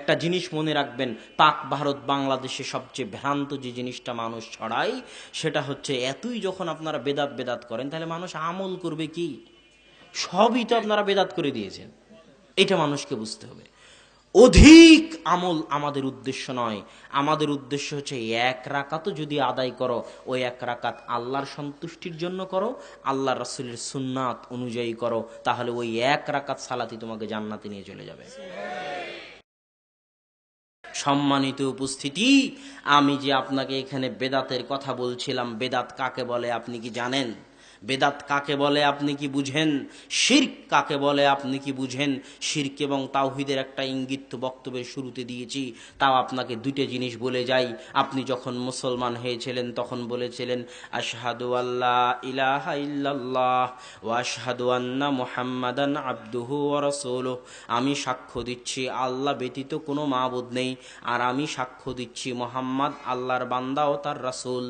একটা জিনিস মনে রাখবেন, পাক ভারত বাংলাদেশে সবচেয়ে ভ্রান্ত যে জিনিসটা মানুষ ছড়ায় সেটা হচ্ছে, এতই যখন আপনারা বেদাত বেদাত করেন তাহলে মানুষ আমল করবে কি? সবই তো আপনারা বেদাত করে দিয়েছেন। এটা মানুষকে বুঝতে হবে। অধিক আমল আমাদের উদ্দেশ্য নয়, আমাদের উদ্দেশ্য হচ্ছে এক রাকাতও যদি আদায় করো, ওই এক রাকাত আল্লাহর সন্তুষ্টির জন্য করো, আল্লাহ রাসূলের সুন্নাত অনুযায়ী করো, তাহলে ওই এক রাকাত সালাতি তোমাকে জান্নাতে নিয়ে চলে যাবে। সম্মানিত উপস্থিতি, আমি যে আপনাকে এখানে বেদাতের কথা বলছিলাম, বেদাত কাকে বলে আপনি কি জানেন? বেদাত কাকে বলে আপনি কি বুঝেন? শিরক কাকে বলে আপনি কি বুঝেন? শিরক এবং তাওহীদের একটা ইঙ্গিত তো বক্তব্যের শুরুতে দিয়েছি, তাও আপনাকে দুটো জিনিস বলে যাই। আপনি যখন মুসলমান হয়েছিলেন তখন বলেছিলেন আশহাদু আল্লা ইলাহা ইল্লাল্লাহ ওয়া আশহাদু আন্না মুহাম্মাদান আবদুহু ওয়া রাসূলুহু। আমি সাক্ষ্য দিচ্ছি আল্লাহ ব্যতীত কোনো মাবুদ নেই, আর আমি সাক্ষ্য দিচ্ছি মুহাম্মদ আল্লাহর বান্দা ও তার রাসূল।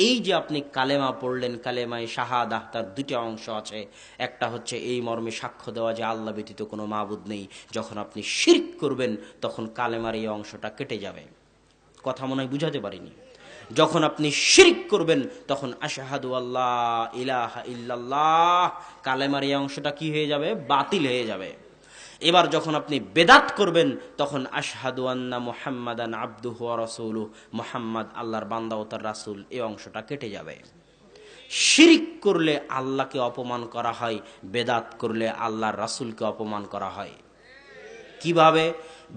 এই যে আপনি কালেমা পড়লেন, কালেমায়ে শাহাদাহ, তার দুটো অংশ আছে। একটা হচ্ছে এই মর্মে সাক্ষ্য দেওয়া যে আল্লাহ ব্যতীত কোনো মাবুদ নেই। যখন আপনি শিরক করবেন তখন কালেমার এই অংশটা কেটে যাবে। কথা মনে হয় বুঝাতে পারিনি। যখন আপনি শিরক করবেন তখন আশহাদু আল্লা ইলাহা ইল্লাল্লাহ, কালেমার এই অংশটা কি হয়ে যাবে? বাতিল হয়ে যাবে। এবার যখন আপনি বেদাত করবেন তখন আশহাদু আন্না মুহাম্মাদান আবদুহু ওয়া রাসূলুহু, মুহাম্মদ আল্লাহর বান্দা ও তার রাসূল, এই অংশটা কেটে যাবে। শিরক করলে আল্লাহকে অপমান করা হয়, বেদাত করলে আল্লাহর রাসূলকে অপমান করা হয়। কিভাবে?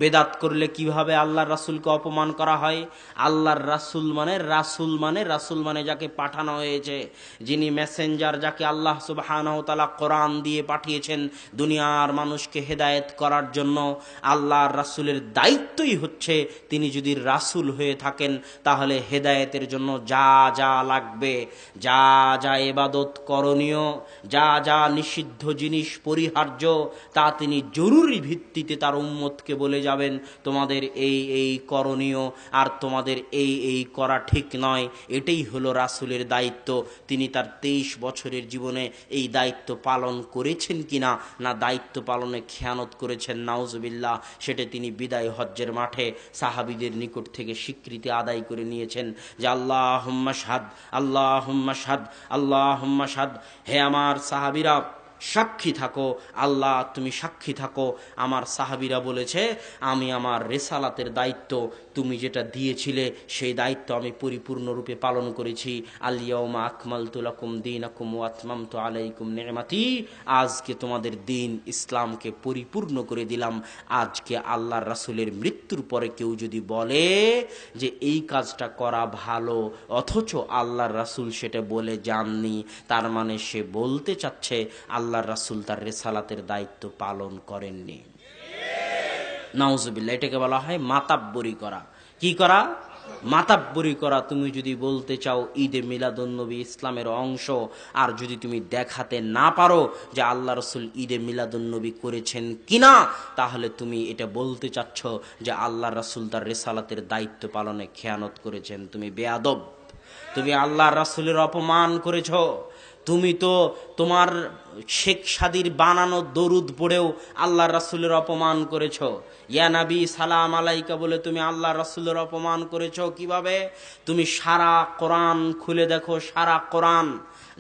বেদাত করলে কিভাবে আল্লাহর রাসূলকে অপমান করা হয়? আল্লাহর রাসূল মানে যাকে পাঠানো হয়েছে, যিনি মেসেঞ্জার, যাকে আল্লাহ সুবহানাহু ওয়া তাআলা কোরআন দিয়ে পাঠিয়েছেন দুনিয়ার মানুষকে হেদায়েত করার জন্য। আল্লাহর রাসূলের দায়িত্বই হচ্ছে, তিনি যদি রাসূল হয়ে থাকেন তাহলে হেদায়েতের জন্য যা যা লাগবে, যা যা ইবাদত করণীয়, যা যা নিষিদ্ধ জিনিস পরিহার্য, তা তিনি জরুরি ভিত্তিতে তার উম্মতকে বলে যাবেন তোমাদের এই এই করণীয়, আর তোমাদের এই এই করা ঠিক নয়। এটাই হলো রাসূলের দায়িত্ব। তিনি তার 23 বছরের জীবনে এই দায়িত্ব পালন করেছেন কিনা, না দায়িত্ব পালনে খেয়ানত করেছেন নাউজুবিল্লাহ, সেটা তিনি বিদায় হজ্জের মাঠে সাহাবীদের নিকট থেকে স্বীকৃতি আদায় করে নিয়েছেন যে আল্লাহুম্মা শাহাদ, আল্লাহুম্মা শাহাদ, আল্লাহুম্মা শাহাদ। হে আমার সাহাবীরা, সাক্ষী থাকো, আল্লাহ তুমি সাক্ষী থাকো। আমার সাহাবীরা বলেছে, আমি আমার রিসালাতের দায়িত্ব, তুমি যেটা দিয়েছিলে সেই দায়িত্ব আমি পরিপূর্ণরূপে পালন করেছি। আল ইয়াউমা আকমালতু লাকুম দীনাকুম ওয়া আতমামতু আলাইকুম নি'মাতি, আজকে তোমাদের দিন ইসলামকে পরিপূর্ণ করে দিলাম। আজকে আল্লাহর রাসূলের মৃত্যুর পরে কেউ যদি বলে যে এই কাজটা করা ভালো, অথচ আল্লাহর রাসূল সেটা বলে যাননি, তার মানে সে বলতে চাচ্ছে আল্লাহর রাসূল তার রিসালাতের দায়িত্ব পালন করেননি। নাউজুবিল্লাহ। এটাকে বলা হয় মাতাব্বরি করা। কি করা? মাতাব্বরি করা। তুমি যদি বলতে চাও ঈদে মিলাদুন্নবী ইসলামের অংশ, আর যদি তুমি দেখাতে না পারো যে আল্লাহ রাসূল ঈদে মিলাদুন্নবী করেছেন কিনা, তাহলে তুমি এটা বলতে চাচ্ছ যে আল্লাহ রাসূল তার রিসালাতের দায়িত্ব পালনে খেয়ানত করেছেন। তুমি বেয়াদব, তুমি আল্লাহর রাসূলের অপমান করেছ। তুমি তো তোমার শেখ সাদির বানানো দরুদ পড়েও আল্লাহর রাসূলের অপমান করেছ। ইয়া নবী সালাম আলাইকা বলে তুমি আল্লাহর রাসূলের অপমান করেছ। কিভাবে? তুমি সারা কোরআন খুলে দেখো, সারা কোরআন।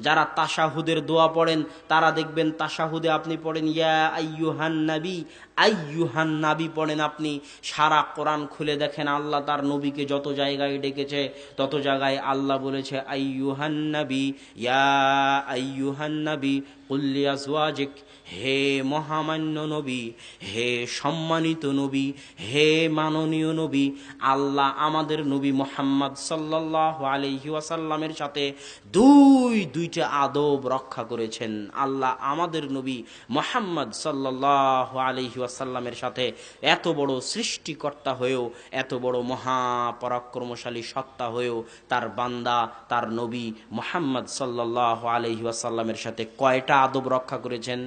যারা তাশাহুদের দোয়া পড়েন তারা দেখবেন তাশাহুদে আপনি পড়েন ইয়া আইয়ুহান নবী, আইয়ুহান নবী পড়েন আপনি। সারা কোরআন খুলে দেখেন, আল্লাহ তার নবীকে যত জায়গায় ডেকেছে তত জায়গায় আল্লাহ বলেছে আইয়ুহান নবী, ইয়া আইয়ুহান নবী কুল লিআজওয়াজিক, হে মহামান্য নবী, হে সম্মানিত নবী, হে মাননীয় নবী। আল্লাহ আমাদের নবী মুহাম্মদ সাল্লাল্লাহু আলাইহি ওয়াসাল্লামের সাথে দুইটা আদব রক্ষা করেছেন। আল্লাহ আমাদের নবী মুহাম্মদ সাল্লাল্লাহু আলাইহি ওয়াসাল্লামের সাথে এত বড় সৃষ্টিকর্তা হয়েও, এত বড় মহাপরাক্রমশালী সত্তা হয়েও তার বান্দা, তার নবী মুহাম্মদ সাল্লাল্লাহু আলাইহি ওয়াসাল্লামের সাথে কয়টা আদব রক্ষা করেছেন?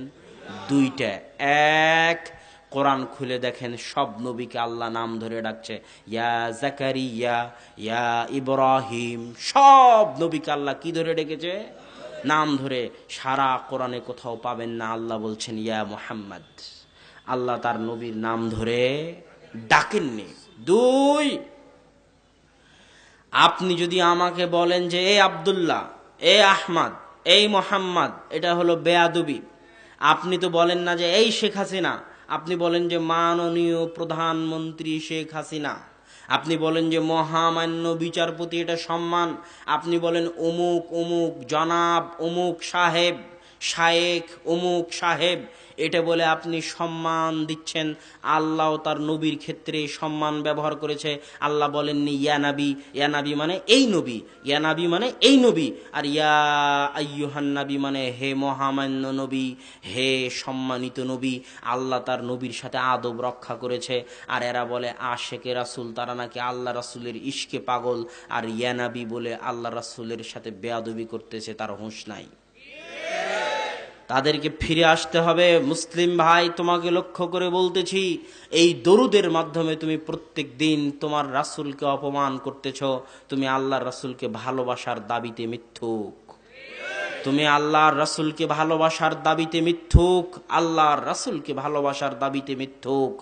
দুইটা। এক, কোরআন খুলে দেখেন সব নবীকে আল্লাহ নাম ধরে ডাকছে, ইয়া জাকারিয়া, ইয়া ইব্রাহিম, সব নবীকে আল্লাহ কি ধরে ডেকেছে? নাম ধরে। সারা কোরআনে কোথাও পাবেন না আল্লাহ বলছেন ইয়া মুহাম্মদ। আল্লাহ তার নবীর নাম ধরে ডাকেননি। দুই, আপনি যদি আমাকে বলেন যে এ আব্দুল্লাহ, এ আহমদ, এই মোহাম্মদ, এটা হলো বেয়াদবি। আপনি তো বলেন না যে এই শেখ হাসিনা, আপনি বলেন যে মাননীয় প্রধানমন্ত্রী শেখ হাসিনা। আপনি বলেন যে মহামান্য বিচারপতি, এটা সম্মান। আপনি বলেন অমুক অমুক জনাব, অমুক সাহেব, শায়েখ, অমুক সাহেব, এটা বলে আপনি সম্মান দিচ্ছেন। আল্লাহ তার নবীর ক্ষেত্রে সম্মান ব্যবহার করেছে। আল্লাহ বলেননি ইয়া নবী, ইয়া নবী মানে এই নবী, ইয়া নবী মানে এই নবী, আর ইয়া আইয়ুহান নবী মানে হে মহামান্য নবী, হে সম্মানিত নবী। আল্লাহ তার নবীর সাথে আদব রক্ষা করেছে। আর এরা বলে আশেকে রাসূল, তারা নাকি আল্লাহ রাসূলের ইশকে পাগল, আর ইয়া নবী বলে আল্লাহ রাসূলের সাথে বেয়াদবি করতেছে, তার হুঁশ নাই। তাদেরকে ফিরে আসতে হবে। মুসলিম ভাই, তোমাকে লক্ষ্য করে বলতেছি, এই দরুদের মাধ্যমে তুমি প্রত্যেক দিন তোমার রাসূলকে অপমান করতেছ। তুমি আল্লাহর রাসূলকে ভালোবাসার দাবিতে মিথ্যুক। তুমি আল্লাহর রাসূলকে ভালোবাসার দাবিতে মিথ্যুক, আল্লাহর রাসূলকে ভালোবাসার দাবিতে মিথ্যুক।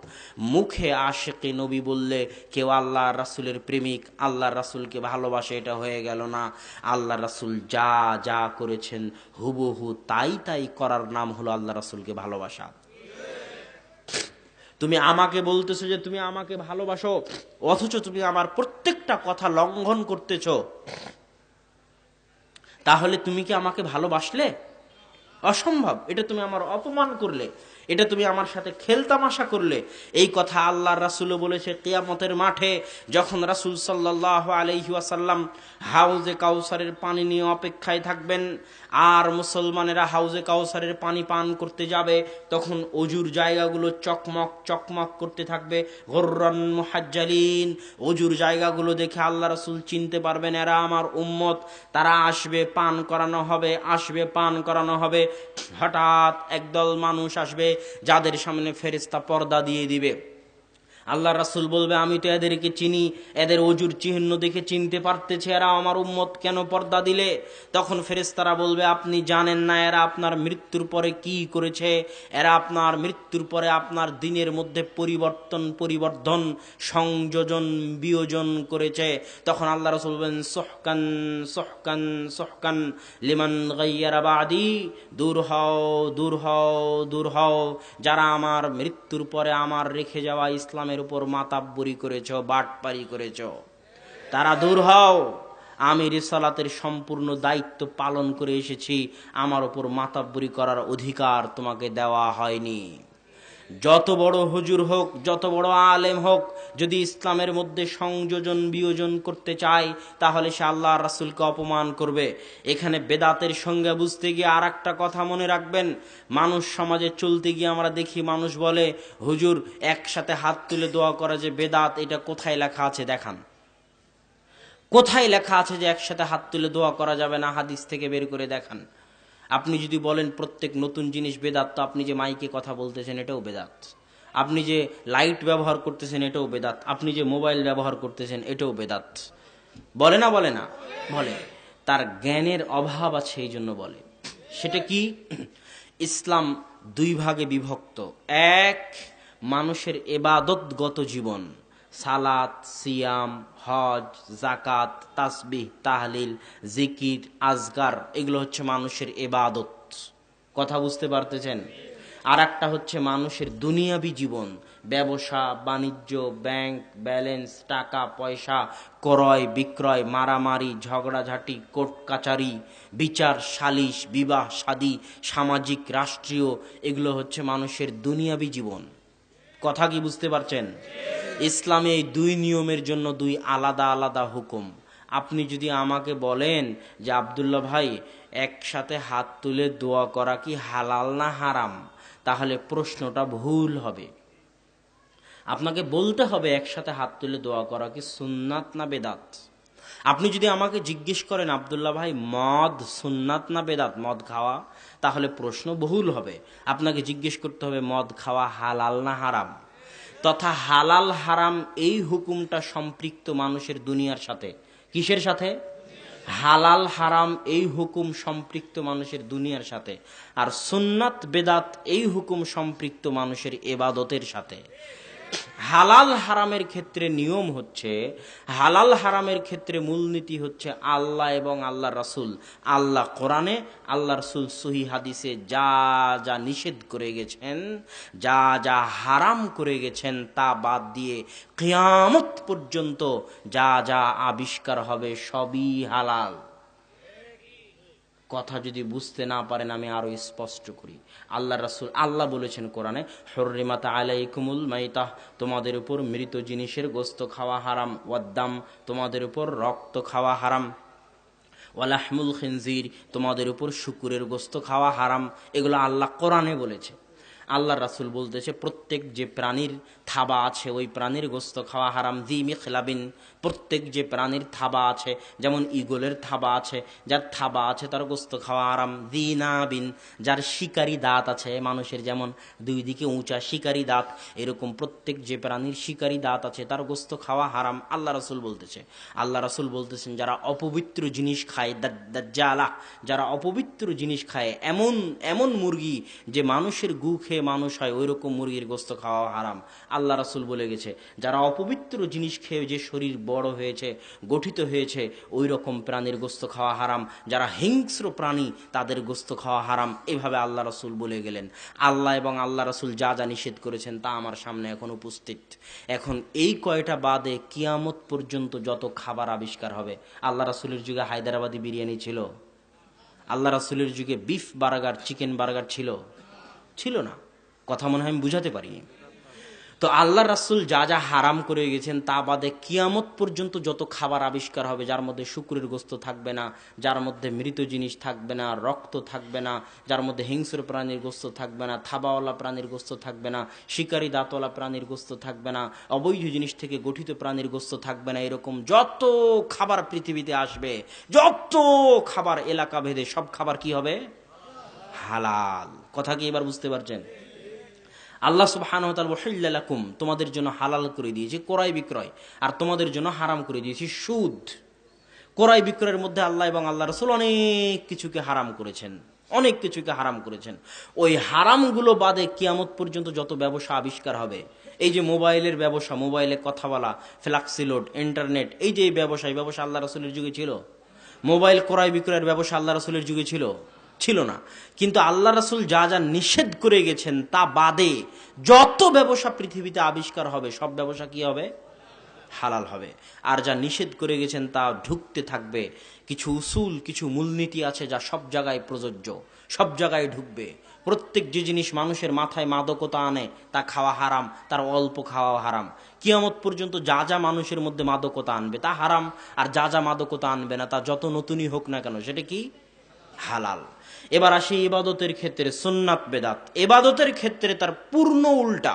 মুখে আশেকে নবী বললে কেউ আল্লাহর রাসূলের প্রেমিক, আল্লাহর রাসূলকে ভালোবাসে, এটা হয়ে গেল না। আল্লাহর রাসূল যা যা করেছেন হুবহু তাই তাই করার নাম হলো আল্লাহ রাসূলকে ভালোবাসা। তুমি আমাকে বলতেছো যে তুমি আমাকে ভালোবাসো, অথচ তুমি আমার প্রত্যেকটা কথা লঙ্ঘন করতেছো। তাহলে তুমি কি আমাকে ভালোবাসলে? অসম্ভব। এটা তুমি আমার অপমান করলে, এটা তুমি আমার সাথে খেলতামাশা করলে। এই কথা আল্লাহর রাসূলও বলেছে কিয়ামতের মাঠে, যখন রাসূল সাল্লাল্লাহু আলাইহি ওয়াসাল্লাম হাউজে কাউসারের পানি নিয়ে অপেক্ষায় থাকবেন, আর মুসলমানেরা হাউজে কাউসারের পানি পান করতে যাবে, তখন অজুর জায়গাগুলো চকমক চকমক করতে থাকবে, গুররান মুহাজ্জালিন। অজুর জায়গাগুলো দেখে আল্লাহ রাসূল চিনতে পারবেন এরা আমার উম্মত। তারা আসবে, পান করানো হবে, আসবে, পান করানো হবে। হঠাৎ একদল মানুষ আসবে যাদের সামনে ফেরেশতা পর্দা দিয়ে দিবে। আল্লাহ রাসূল বলবে আমি তো এদেরকে চিনি, এদের অজুর চিহ্ন দেখে চিনতে পারতেছে এরা আমার উম্মত, কেন পর্দা দিলে? তখন ফেরেশতারা বলবে আপনি জানেন না এরা আপনার মৃত্যুর পরে কি করেছে? এরা আপনার মৃত্যুর পরে আপনার দিনের মধ্যে পরিবর্ধন, সংযোজন, বিয়োজন করেছে। তখন আল্লাহ রাসূল বলেন সুহকান সুহকান সুহকান লিমান গায়্যারা বাদি, দূর হও, দূর হও, দূর হও, যারা আমার মৃত্যুর পরে আমার রেখে যাওয়া ইসলামের উপর মাতাব্বরি করেছ, বাটপারি করেছ, তারা দূর হও। আমি রিসালাতের সম্পূর্ণ দায়িত্ব পালন করে এসেছি, আমার উপর মাতাব্বরি করার অধিকার তোমাকে দেওয়া হয়নি। যত বড় হুজুর হোক, যত বড় আলেম হোক, যদি ইসলামের মধ্যে সংযোজন বিয়োজন করতে চায়, তাহলে সে আল্লাহর রাসূলকে অপমান করবে। এখানে বেদাতের সঙ্গে বুঝতে গিয়ে আর একটা কথা মনে রাখবেন, মানুষ সমাজে চলতে গিয়ে আমরা দেখি মানুষ বলে হুজুর একসাথে হাত তুলে দোয়া করা যে বেদাত, এটা কোথায় লেখা আছে দেখান। কোথায় লেখা আছে যে একসাথে হাত তুলে দোয়া করা যাবে না? হাদিস থেকে বের করে দেখান। আপনি যদি বলেন প্রত্যেক নতুন জিনিস বেদাত, তো আপনি যে মাইকে কথা বলতেছেন এটাও বেদাত, আপনি যে লাইট ব্যবহার করতেছেন এটাও বেদাত, আপনি যে মোবাইল ব্যবহার করতেছেন এটাও বেদাত। বলে না? বলে না? বলে। তার জ্ঞানের অভাব আছে, এই জন্য বলে। সেটা কি? ইসলাম দুই ভাগে বিভক্ত। এক, মানুষের ইবাদতগত জীবন, সালাত, সিয়াম, হজ, জাকাত, তাসবিহ, তাহলিল, জিকির, আজগার, এগুলো হচ্ছে মানুষের ইবাদত। কথা বুঝতে পারতেছেন? আর একটা হচ্ছে মানুষের দুনিয়াবি জীবন, ব্যবসা বাণিজ্য, ব্যাংক ব্যালেন্স, টাকা পয়সা, ক্রয় বিক্রয়, মারামারি, ঝগড়াঝাটি, কোর্ট কাচারি, বিচার সালিশ, বিবাহ শাদী, সামাজিক রাষ্ট্রীয়, এগুলো হচ্ছে মানুষের দুনিয়াবি জীবন। কথা কি বুঝতে পারছেন? ইসলামে এই দুই নিয়মের জন্য দুই আলাদা আলাদা হুকুম। আপনি যদি আমাকে বলেন যে আব্দুল্লাহ ভাই একসাথে হাত তুলে দোয়া করা কি হালাল না হারাম, তাহলে প্রশ্নটা ভুল হবে। আপনাকে বলতে হবে একসাথে হাত তুলে দোয়া করা কি সুন্নাত না বেদাত। আপনি যদি আমাকে জিজ্ঞেস করেন আব্দুল্লাহ ভাই মদ সুন্নাত না বেদাত, মদ খাওয়া, তাহলে প্রশ্ন ভুল হবে। আপনাকে জিজ্ঞেস করতে হবে মদ খাওয়া হালাল না হারাম। তথা হালাল হারাম এই হুকুমটা সম্পৃক্ত মানুষের দুনিয়ার সাথে। কিসের সাথে? হালাল হারাম এই হুকুম সম্পৃক্ত মানুষের দুনিয়ার সাথে। আর সুন্নাত বেদাত এই হুকুম সম্পৃক্ত মানুষের ইবাদতের সাথে। হালাল হারামের ক্ষেত্রে নিয়ম হচ্ছে, হালাল হারামের ক্ষেত্রে মূলনীতি হচ্ছে আল্লাহ এবং আল্লাহ রাসূল, আল্লাহ কোরআনে, আল্লাহ রাসূল সহিহ হাদিসে যা যা নিষেধ করে গেছেন, যা যা হারাম করে গেছেন, তা বাদ দিয়ে কিয়ামত পর্যন্ত যা যা আবিষ্কার হবে সবই হালাল। কথা যদি বুঝতে না পারেন আমি আরো স্পষ্ট করি। আল্লাহ রাসূল, আল্লাহ বলেছেন কোরআনে, হুররিমাত আলাইকুমুল মাইতাহ, তোমাদের উপর মৃত জিনিসের গোশত খাওয়া হারাম, ওয়াদ্দাম, তোমাদের উপর রক্ত খাওয়া হারাম, ওয়ালাহমুল খিনজির, তোমাদের উপর শুকুরের গোশত খাওয়া হারাম। এগুলো আল্লাহ কোরআনে বলেছে। আল্লাহ রাসূল বলতেছে প্রত্যেক যে প্রাণীর থাবা আছে ওই প্রাণীর গোশত খাওয়া হারাম। জি মিখলাবিন, প্রত্যেক যে প্রাণীর থাবা আছে, যেমন ঈগলের থাবা আছে, যার থাবা আছে তার গোশত খাওয়া হারাম। জি নাবিন, যার শিকারি দাঁত আছে, মানুষের যেমন দুই দিকে উঁচা শিকারি দাঁত, এরকম প্রত্যেক যে প্রাণীর শিকারি দাঁত আছে তার গোশত খাওয়া হারাম। আল্লাহ রাসূল বলতেছে, আল্লাহ রাসূল বলতেছেন যারা অপবিত্র জিনিস খায়, দাজ্জালা, যারা অপবিত্র জিনিস খায়, এমন এমন মুরগি যে মানুষের গু খেয়ে মানুষ হয়, ওই রকম মুরগির গোশত খাওয়া হারাম। আল্লাহ রাসূল বলে গেছে যারা অপবিত্র জিনিস খেয়ে যে শরীর বড় হয়েছে, গঠিত হয়েছে, ওই রকম প্রাণীর গোশত খাওয়া হারাম। যারা হিংস্র প্রাণী তাদের গোশত খাওয়া হারাম। এভাবে আল্লাহ রাসূল বলে গেলেন। আল্লাহ এবং আল্লাহ রাসূল যা যা নিষেধ করেছেন তা আমার সামনে এখন উপস্থিত। এখন এই কয়টা বাদে কিয়ামত পর্যন্ত যত খাবার আবিষ্কার হবে, আল্লাহ রাসূলের যুগে হায়দ্রাবাদি বিরিয়ানি ছিল? আল্লাহ রাসূলের যুগে বিফ বার্গার, চিকেন বার্গার ছিল? ছিল না। কথা মনে হয় আমি বুঝাতে পারি। তো আল্লাহ রাসূল যা যা হারাম করে গেছেন তা বাদে কিয়ামত পর্যন্ত যত খাবার আবিষ্কার হবে, যার মধ্যে শুকরের গোশত থাকবে না, যার মধ্যে মৃত জিনিস থাকবে না, রক্ত থাকবে না, যার মধ্যে হিংস্র প্রাণীর গোশত থাকবে না, থাবাওয়ালা প্রাণীর গোশত থাকবে না, শিকারী দাঁতওয়ালা প্রাণীর গোশত থাকবে না, অবৈধ জিনিস থেকে গঠিত প্রাণীর গোশত থাকবে না, এরকম যত খাবার পৃথিবীতে আসবে, যত খাবার এলাকা ভেদে, সব খাবার কি হবে? হালাল। কথা কি এবার বুঝতে পারছেন? আল্লাহ সুবহানাহু ওয়া তাআলা ওয়াহিল্লা লাকুম, তোমাদের জন্য হালাল করে দিয়েছি ক্রয় বিক্রয়, আর তোমাদের জন্য হারাম করে দিয়েছি সুদ। ক্রয় বিক্রয়ের মধ্যে আল্লাহ এবং আল্লাহ রাসূল অনেক কিছুকে হারাম করেছেন, অনেক কিছুকে হারাম করেছেন। ওই হারামগুলো বাদে কিয়ামত পর্যন্ত যত ব্যবসা আবিষ্কার হবে, এই যে মোবাইলের ব্যবসা, মোবাইলে কথা বলা, ফ্ল্যাক্সিলোড, ইন্টারনেট, এই যে এই ব্যবসা আল্লাহ রাসূলের যুগে ছিল? মোবাইল ক্রয় বিক্রয়ের ব্যবসা আল্লাহ রাসূলের যুগে ছিল? ছিল না। কিন্তু আল্লাহ রাসূল যা যা নিষেধ করে গেছেন তা বাদে যত ব্যবসা পৃথিবীতে আবিষ্কার হবে সব ব্যবসা কি হবে? হালাল হবে। আর যা নিষেধ করে গেছেন তা ঢুকতে থাকবে। কিছু উসুল, কিছু মূলনীতি আছে যা সব জায়গায় প্রযোজ্য, সব জায়গায় ঢুকবে। প্রত্যেক যে জিনিস মানুষের মাথায় মাদকতা আনে তা খাওয়া হারাম, তার অল্প খাওয়া হারাম। কিয়ামত পর্যন্ত যা যা মানুষের মধ্যে মাদকতা আনবে তা হারাম, আর যা যা মাদকতা আনবে না তা যত নতুনই হোক না কেন সেটা কি? হালাল। এবার আসি ইবাদতের ক্ষেত্রে সুন্নাত বেদাত। ইবাদতের ক্ষেত্রে তার পূর্ণ উল্টা।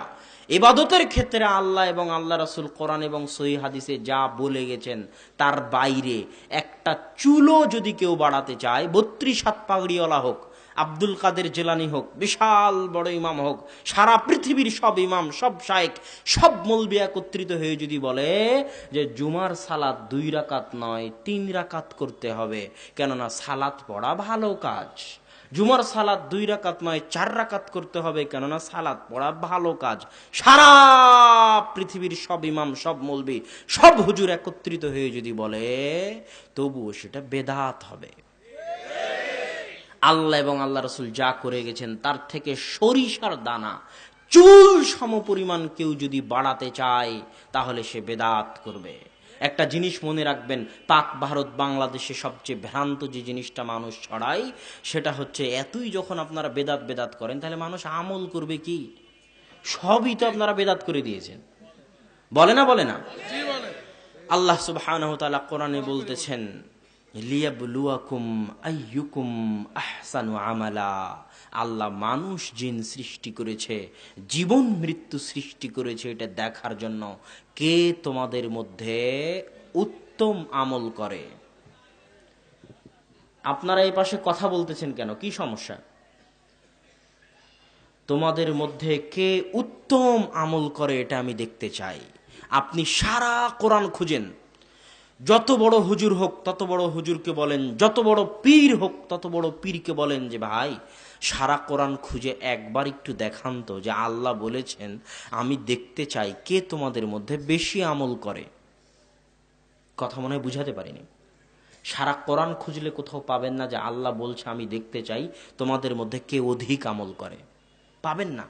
ইবাদতের ক্ষেত্রে আল্লাহ এবং আল্লাহ রাসূল কোরআন এবং সহিহ হাদিসে যা বলে গেছেন তার বাইরে একটা চুলও যদি কেউ বাড়াতে চায়, 32 হাত পাগড়িওয়ালা হোক, আব্দুল কাদের জিলানী হোক, বিশাল বড় ইমাম হোক, সারা পৃথিবীর সব ইমাম, সব শায়েখ, সব মৌলবি একত্রিত হয়ে যদি বলে যে জুমার সালাত 2 রাকাত নয় 3 রাকাত করতে হবে, কেননা সালাত পড়া ভালো কাজ। জুমার সালাত 2 রাকাত নয় 4 রাকাত করতে হবে, কেননা সালাত পড়া ভালো কাজ। সারা পৃথিবীর সব ইমাম, সব মৌলবি, সব হুজুর একত্রিত হয়ে যদি বলে, তবুও সেটা বেদাত হবে। আল্লাহ এবং আল্লাহ রাসূল যা করে গেছেন তার থেকে সরিষার দানা, চুল সমপরিমাণ কেউ যদি বাড়াতে চায় তাহলে সে বেদাত করবে। একটা জিনিস মনে রাখবেন, পাক ভারত বাংলাদেশে সবচেয়ে ভ্রান্ত যে জিনিসটা মানুষ ছড়ায় সেটা হচ্ছে, এতই যখন আপনারা বেদাত বেদাত করেন তাহলে মানুষ আমল করবে কি? সবই তো আপনারা বেদাত করে দিয়েছেন। বলে না? বলে না? আল্লাহ সুবহানাহু ওয়া তাআলা কোরআনে বলতেছেন, লিয়াবলুয়াকুম আইয়ুকুম আহসানু আমালা। আল্লাহ মানুষ জিন সৃষ্টি করেছে, জীবন মৃত্যু সৃষ্টি করেছে এটা দেখার জন্য কে তোমাদের মধ্যে উত্তম আমল করে। আপনারা এই পাশে কথা বলতেছেন কেন? কি সমস্যা? তোমাদের মধ্যে কে উত্তম আমল করে এটা আমি দেখতে চাই। আপনি সারা কোরআন খুঁজেন, যত বড় হুজুর হোক তত বড় হুজুরকে বলেন, যত বড় পীর হোক তত বড় পীরকে বলেন যে ভাই সারা কোরআন খুঁজে একবার একটু দেখান তো যে আল্লাহ বলেছেন আমি দেখতে চাই কে তোমাদের মধ্যে বেশি আমল করে। কথা মনে হয় বুঝাতে পারিনি। সারা কোরআন খুঁজলে কোথাও পাবেন না যে আল্লাহ বলছে আমি দেখতে চাই তোমাদের মধ্যে কে অধিক আমল করে, পাবেন না।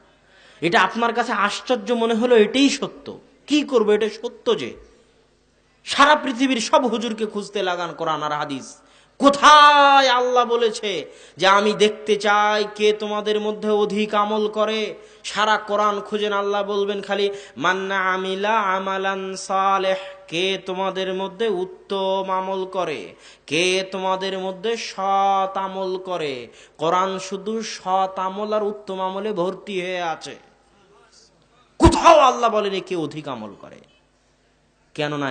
এটা আপনার কাছে আশ্চর্য মনে হলো, এটাই সত্য। কি করবো, এটা সত্য যে সারা পৃথিবীর সব হুজুরকে খুঁজতে লাগান কোরআন আর হাদিস, কোথায় আল্লাহ বলেছে যে আমি দেখতে চাই কে তোমাদের মধ্যে অধিক আমল করে। সারা কোরআন খুঁজেন, আল্লাহ বলবেন খালি মান্না আমিলা আমালান সালেহ, কে তোমাদের মধ্যে উত্তম আমল করে, কে তোমাদের মধ্যে সৎ আমল করে। কোরআন শুধু সৎ আমল আর উত্তম আমলে ভর্তি হয়ে আছে, কোথাও আল্লাহ বলেন কে অধিক আমল করে। কেননা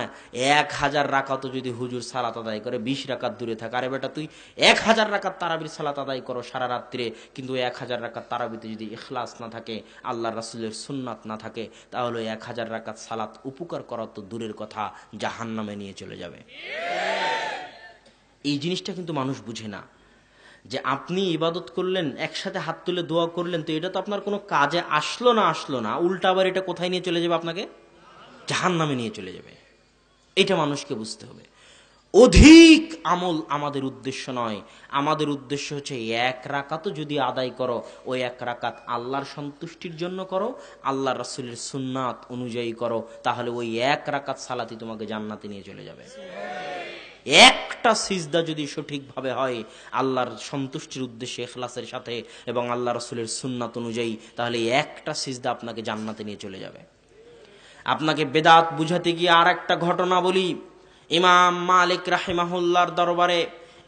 1000 রাকাতও যদি হুজুর সালাত আদায় করে 20 রাকাত দূরে থাকে, আরে বেটা তুই 1000 রাকাত তারাবির সালাত আদায় করো সারা রাত্রে, কিন্তু 1000 রাকাত তারাবিতে যদি ইখলাস না থাকে, আল্লাহ রাসূলের সুন্নাত না থাকে, তাহলে 1000 রাকাত সালাত উপকার করা তো দূরের কথা, জাহান্নামে নিয়ে চলে যাবে। এই জিনিসটা কিন্তু মানুষ বুঝে না, যে আপনি ইবাদত করলেন, একসাথে হাত তুলে দোয়া করলেন, তো এটা তো আপনার কোনো কাজে আসলো না, উল্টা আবার এটা কোথায় নিয়ে চলে যাবে, আপনাকে জাহান্নামে নিয়ে চলে যাবে। এটা মানুষকে বুঝতে হবে। অধিক আমল আমাদের উদ্দেশ্য নয়, আমাদের উদ্দেশ্য হচ্ছে 1 রাকাতও যদি আদায় করো, ওই 1 রাকাত আল্লাহর সন্তুষ্টির জন্য করো, আল্লাহ রাসূলের সুন্নাত অনুযায়ী করো, তাহলে ওই 1 রাকাত সালাতই তোমাকে জান্নাতে নিয়ে চলে যাবে। একটা সিজদা যদি সঠিকভাবে হয় আল্লাহর সন্তুষ্টির উদ্দেশ্যে ইখলাসের সাথে এবং আল্লাহ রাসূলের সুন্নাত অনুযায়ী, তাহলে একটা সিজদা আপনাকে জান্নাতে নিয়ে চলে যাবে। আপনাকে বেদাত বুঝাতে গিয়ে আর একটা ঘটনা বলি। ইমাম মালিক রাহিমাহুল্লাহর দরবারে,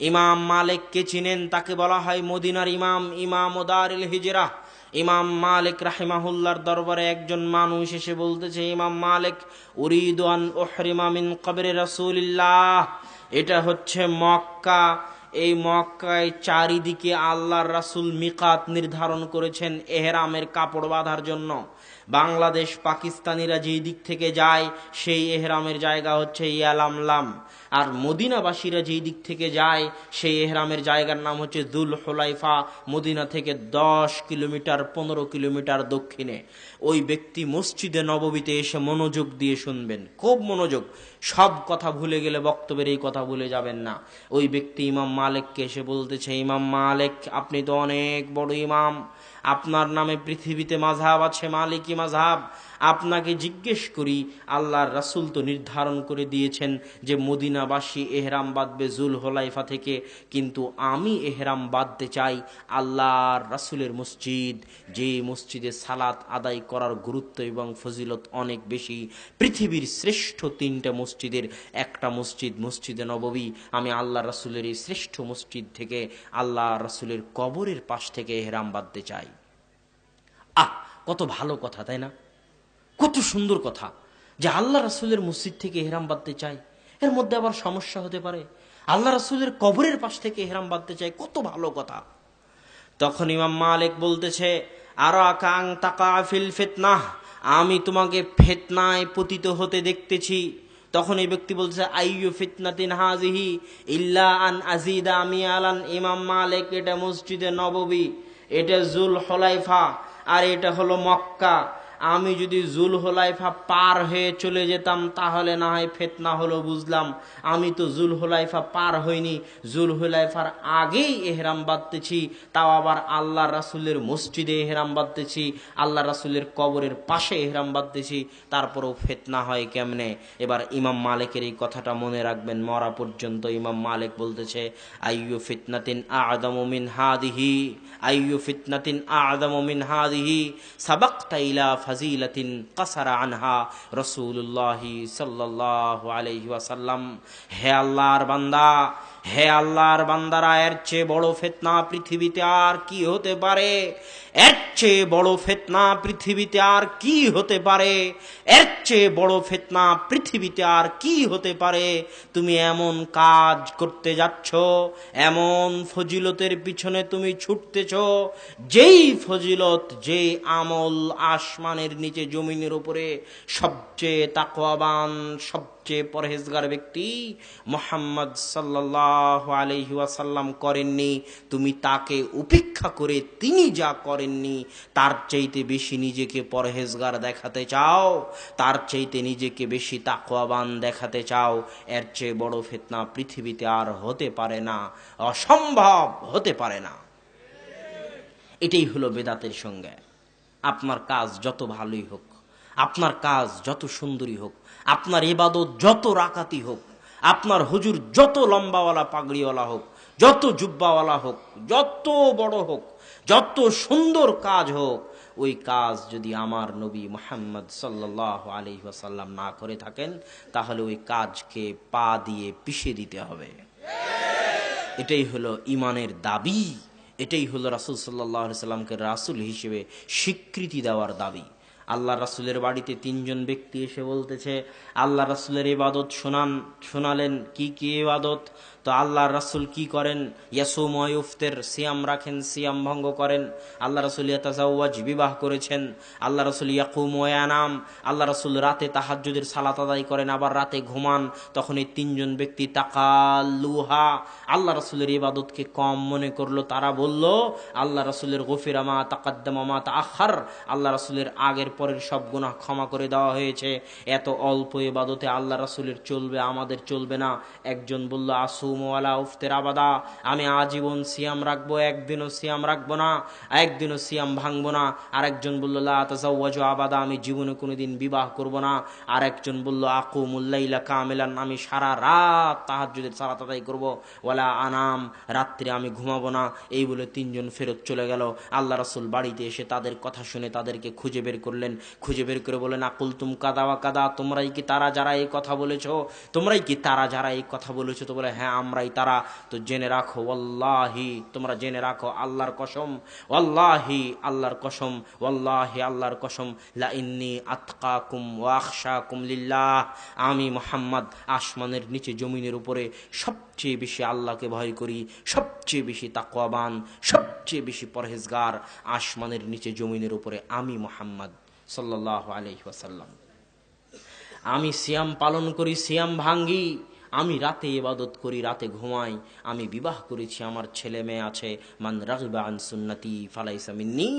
ইমাম মালিককে চিনেন, তাকে বলা হয় মদিনার ইমাম, ইমাম দারুল হিজরা। ইমাম মালিক রাহিমাহুল্লাহর দরবারে একজন মানুষ এসে বলতেছে, ইমাম মালিক, উরিদু আন উহরিমা মিন কবরে রাসূলিল্লাহ, এটা হচ্ছে মক্কা, এই মক্কায় চারিদিকে আল্লাহর রাসূল মিকাত নির্ধারণ করেছেন এহরামের কাপড় বাঁধার জন্য। বাংলাদেশ পাকিস্তানিরা যেই দিক থেকে যায় সেই এহরামের জায়গা হচ্ছে ইয়ালামলাম, আর মদিনাবাসীরা যেই দিক থেকে যায় সেই এহরামের জায়গার নাম হচ্ছে যুল হুলাইফা, মদিনা থেকে 10 কিলোমিটার 15 কিলোমিটার দক্ষিণে। ওই ব্যক্তি মসজিদে নববীতে এসে মনোযোগ দিয়ে শুনবেন, খুব মনোযোগ, সব কথা ভুলে গেলে বক্তব্যের এই কথা ভুলে যাবেন না। ওই ব্যক্তি ইমাম মালিককে এসে বলতেছে, ইমাম মালিক, আপনি তো অনেক বড় ইমাম, আপনার নামে পৃথিবীতে মাযহাব আছে, মালিকি মাযহাব। আপনাকে জিজ্ঞেস করি, আল্লাহর রাসূল তো নির্ধারণ করে দিয়েছেন যে মদিনাবাসী এহরাম বাঁধবে যুল হুলাইফা থেকে, কিন্তু আমি এহরাম বাঁধতে চাই আল্লাহর রাসূলের মসজিদ, যে মসজিদে সালাত আদায় করার গুরুত্ব এবং ফজিলত অনেক বেশি। পৃথিবীর শ্রেষ্ঠ 3টা মসজিদের একটা মসজিদ মসজিদে নববী, আমি আল্লাহ রাসূলের এই শ্রেষ্ঠ মসজিদ থেকে আল্লাহ রাসূলের কবরের পাশ থেকে এহরাম বাঁধতে চাই। কত ভালো কথা, তাই না? কত সুন্দর কথা যে আল্লাহ রাসূলের মসজিদ থেকে এহরাম বাঁধতে চাই। এর মধ্যে আবার সমস্যা হতে পারে, আল্লাহ রাসূলের কবরের পাশ থেকে এহরাম বাঁধতে চাই, কত ভালো কথা। তখন ইমাম মালিক বলতেছে, আরাকা আন তাকা ফিল ফিতনাহ, আমি তোমাকে ফিতনায় পতিত হতে দেখতেছি। তখন এই ব্যক্তি বলতেছে, আইয়ু ফিতনাতিন হাযিহি ইল্লা আন আযিদা আমিয়ালান। ইমাম মালিক, এটা মসজিদে নববী, এটা যুল হুলাইফা, আর এটা হলো মক্কা। আমি যদি যুল হুলাইফা পার হয়ে চলে যেতাম তাহলে না হয় ফিতনা হলো, বুঝলাম। আমি তো যুল হুলাইফা পার হইনি, যুল হুলাইফার আগেই এহরাম বাঁধতেছি, তাও আবার আল্লাহ রাসূলের মসজিদে এহরাম বাঁধতেছি, আল্লাহ রাসূলের কবরের পাশে এহরাম বাঁধতেছি, তারপরেও ফিতনা হয় কেমনে? এবার ইমাম মালিকের এই কথাটা মনে রাখবেন মরা পর্যন্ত। ইমাম মালিক বলতেছে, আইয়ু ফিতনাতিন আ'যামু মিন হাযিহি, আইয়ু ফিতনাতিন আ'যামু মিন হাযিহি সাবাকতা ইলা ফাজিলাতিন কাসারা আনহা রাসূলুল্লাহ সাল্লাল্লাহু আলাইহি ওয়াসাল্লাম। হে আল্লাহর বান্দা, হে আল্লাহর বান্দারা, এর চেয়ে বড় ফিতনা পৃথিবীতে আর কি হতে পারে? এর চেয়ে বড় ফিতনা পৃথিবীতে আর কি হতে পারে? এর চেয়ে বড় ফিতনা পৃথিবীতে আর কি হতে পারে? তুমি এমন কাজ করতে যাচ্ছ, এমন ফজিলতের পিছনে তুমি ছুটতেছ, যেই ফজিলত, যেই আমল আসমানের নিচে জমিনের উপরে সবচেয়ে তাকওয়াবান, সবচেয়ে পরহেজগার ব্যক্তি মুহাম্মদ সাল্লাল্লাহু সাল্লাল্লাহু আলাইহি ওয়াসাল্লাম করেননি, তুমি তাকে উপেক্ষা করে তিনি যা করেননি তার চাইতে বেশি নিজেকে পরহেজগার দেখাতে চাও, তার চাইতে নিজেকে বেশি তাকওয়াবান দেখাতে চাও, এর চেয়ে বড় ফিতনা পৃথিবীতে আর হতে পারে না, অসম্ভব, হতে পারে না। এটাই হলো বেদাতের সঙ্গে। আপনার কাজ যত ভালোই হোক, আপনার কাজ যত সুন্দরী হোক, আপনার ইবাদত যত রাকাতি হোক, আপনার হুজুর যত লম্বাওয়ালা পাগড়িওয়ালা হোক, যত জুব্বাওয়ালা হোক, যত বড় হোক, যত সুন্দর কাজ হোক, ওই কাজ যদি আমার নবী মুহাম্মদ সাল্লাল্লাহু আলাইহি ওয়াসাল্লাম না করে থাকেন, তাহলে ওই কাজকে পা দিয়ে পিষে দিতে হবে। এটাই হলো ইমানের দাবি, এটাই হলো রাসূল সাল্লাল্লাহু আলাইহি সাল্লামকে রাসূল হিসেবে স্বীকৃতি দেওয়ার দাবি। আল্লাহ রাসূলের বাড়িতে তিনজন ব্যক্তি এসে বলতেছে, আল্লাহ রাসূলের ইবাদত শোনালেন। কি কি ইবাদত? তো আল্লাহ রাসূল কি করেন? ইয়াসুম ওয়া ইফতার, সিয়াম রাখেন, সিয়াম ভঙ্গ করেন। আল্লাহ রাসূল ইয়াতাজাওয়াজ, বিবাহ করেছেন। আল্লাহ রাসূল ইয়াকুম ওয়া ইয়ানাম, আল্লাহ রাসূল রাতে তাহাজ্জুদের সালাত আদায় করেন, আবার রাতে ঘুমান। তখন এই তিনজন ব্যক্তি তাকাল্লুহা, আল্লাহ রাসূলের ইবাদতকে কম মনে করলো। তারা বলল, আল্লাহ রাসূলের গফিরা মা তাকাদ্দামা মা তাআখার, আল্লাহ রাসূলের আগের পরের সব গুনাহ ক্ষমা করে দেওয়া হয়েছে। এত অল্প ইবাদতে আল্লাহ রাসূলের চলবে, আমাদের চলবে না। একজন বলল, আসুম ওয়ালা উফতির আবাদা, আমি আজীবন সিয়াম রাখবো, একদিনও সিয়াম রাখবো না, একদিনও সিয়াম ভাঙবো না। আরেকজন বলল, লা তাজাওয়াজু আবাদা, আমি জীবনে কোনোদিন বিবাহ করব না। আরেকজন বলল, আকুমুল লাইলা কামিলান, আমি সারা রাত তাহাজ্জুদের সালাত আদায় করব। ওয়ালা আনাম, রাত্রে আমি ঘুমাবো না। এই বলে তিনজন ফেরত চলে গেল। আল্লাহ রাসূল বাড়িতে এসে তাদের কথা শুনে তাদেরকে খুঁজে বের করলেন। খুঁজে বের করে বলেন, আকুল তুম কাদা ওয়া কাদা, তোমরাই কি তারা যারা এই কথা বলেছো? তোমরাই কি তারা যারা এই কথা বলেছো? তো বলে, হ্যাঁ আমরাই তারা। তো জেনে রাখো, ওয়াল্লাহি, তোমরা জেনে রাখো, আল্লাহর কসম, ওয়াল্লাহি আল্লাহর কসম, ওয়াল্লাহি আল্লাহর কসম, লা ইন্নী আতকাকুম ওয়া আখশাকুম লিল্লাহ, আমি মুহাম্মদ আসমানের নিচে জমিনের উপরে সবচেয়ে বেশি আল্লাহকে ভয় করি, সবচেয়ে বেশি তাকওয়াবান, সবচেয়ে বেশি পরহেজগার আসমানের নিচে জমিনের উপরে আমি মুহাম্মদ সাল্লাল্লাহু আলাইহি ওয়াসাল্লাম। আমি সিয়াম পালন করি, সিয়াম ভাঙ্গি, আমি রাতে ইবাদত করি, রাতে ঘুমাই, আমি বিবাহ করেছি, আমার ছেলে মেয়ে আছে। মান রাগিবা আন সুন্নতি ফালাইসা মিন্নি,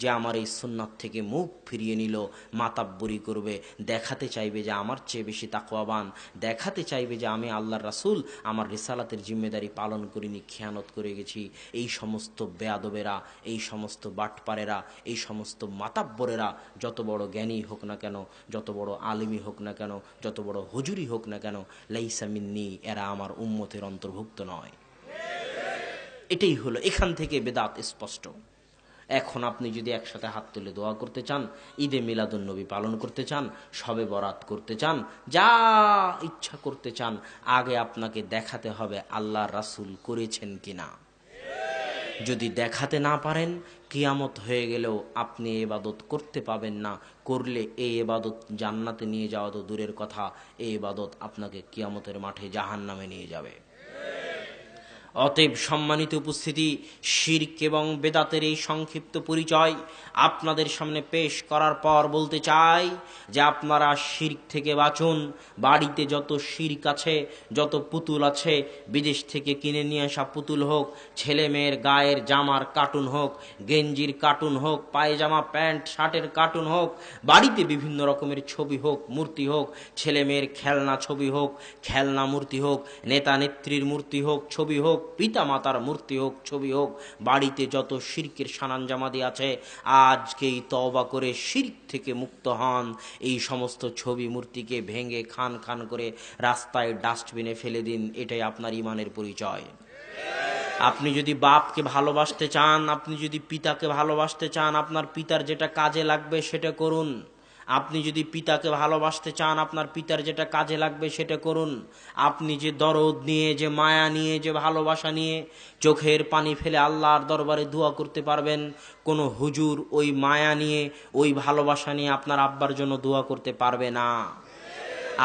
যে আমার এই সুন্নাত থেকে মুখ ফিরিয়ে নিল, মাতাব্বরি করবে, দেখাতে চাইবে যে আমার চেয়ে বেশি তাকওয়াবান, দেখাতে চাইবে যে আমি আল্লাহর রাসূল আমার রিসালাতের জিম্মেদারি পালন করিনি, খেয়ানত করে গেছি, এই সমস্ত বেয়াদবেরা, এই সমস্ত বাটপারেরা, এই সমস্ত মাতাব্বরেরা, যত বড় জ্ঞানী হোক না কেন, যত বড় আলিমই হোক না কেন, যত বড় হুজুরি হোক না কেন, লাইসা মিন্নি, এরা আমার উম্মতের অন্তর্ভুক্ত নয়। এটাই হলো, এখান থেকে বেদাত স্পষ্ট। এখন আপনি যদি একসাথে হাত তুলে দোয়া করতে চান, ঈদে মিলাদুন নবী পালন করতে চান, শবে বরাত করতে চান, যা ইচ্ছা করতে চান, আগে আপনাকে দেখাতে হবে আল্লাহ রাসূল করেছেন কিনা। যদি দেখাতে না পারেন, কিয়ামত হয়ে গেলেও আপনি ইবাদত করতে পাবেন না। করলে এই ইবাদত জান্নাতে নিয়ে যাওয়া তো দূরের কথা, এই ইবাদত আপনাকে কিয়ামতের মাঠে জাহান্নামে নিয়ে যাবে। অতএব সম্মানিত উপস্থিতি, শিরক এবং বেদাতের এই সংক্ষিপ্ত পরিচয় আপনাদের সামনে পেশ করার পর বলতে চাই যে আপনারা শিরক থেকে বাঁচুন। বাড়িতে যত শিরক আছে, যত পুতুল আছে, বিদেশ থেকে কিনে নিয়ে আসা পুতুল হোক, ছেলে মেয়ের গায়ের জামার কার্টুন হোক, গেঞ্জির কার্টুন হোক, পায়জামা প্যান্ট শার্টের কার্টুন হোক, বাড়িতে বিভিন্ন রকমের ছবি হোক, মূর্তি হোক, ছেলে মেয়ের খেলনা ছবি হোক, খেলনা মূর্তি হোক, নেতা নেত্রীর মূর্তি হোক, ছবি হোক, পিতা মাতার মূর্তি হোক, ছবি হোক, বাড়িতে যত শিরকের সানাঞ্জামাদি আছে, আজকেই তওবা করে শিরক থেকে মুক্ত হন। এই সমস্ত ছবি মূর্তিকে ভেঙে খান খান করে রাস্তায় ডাস্টবিনে ফেলে দিন। এটাই আপনার ইমানের পরিচয়। আপনি যদি বাপকে ভালোবাসতে চান, আপনি যদি পিতাকে ভালোবাসতে চান, আপনার পিতার যেটা কাজে লাগবে সেটা করুন। আপনি যদি পিতাকে ভালোবাসতে চান, আপনার পিতার যেটা কাজে লাগবে সেটা করুন। আপনি যে দরদ নিয়ে, যে মায়া নিয়ে, যে ভালোবাসা নিয়ে চোখের পানি ফেলে আল্লাহর দরবারে দোয়া করতে পারবেন, কোনো হুজুর ওই মায়া নিয়ে, ওই ভালোবাসা নিয়ে আপনার আব্বার জন্য দোয়া করতে পারবে না।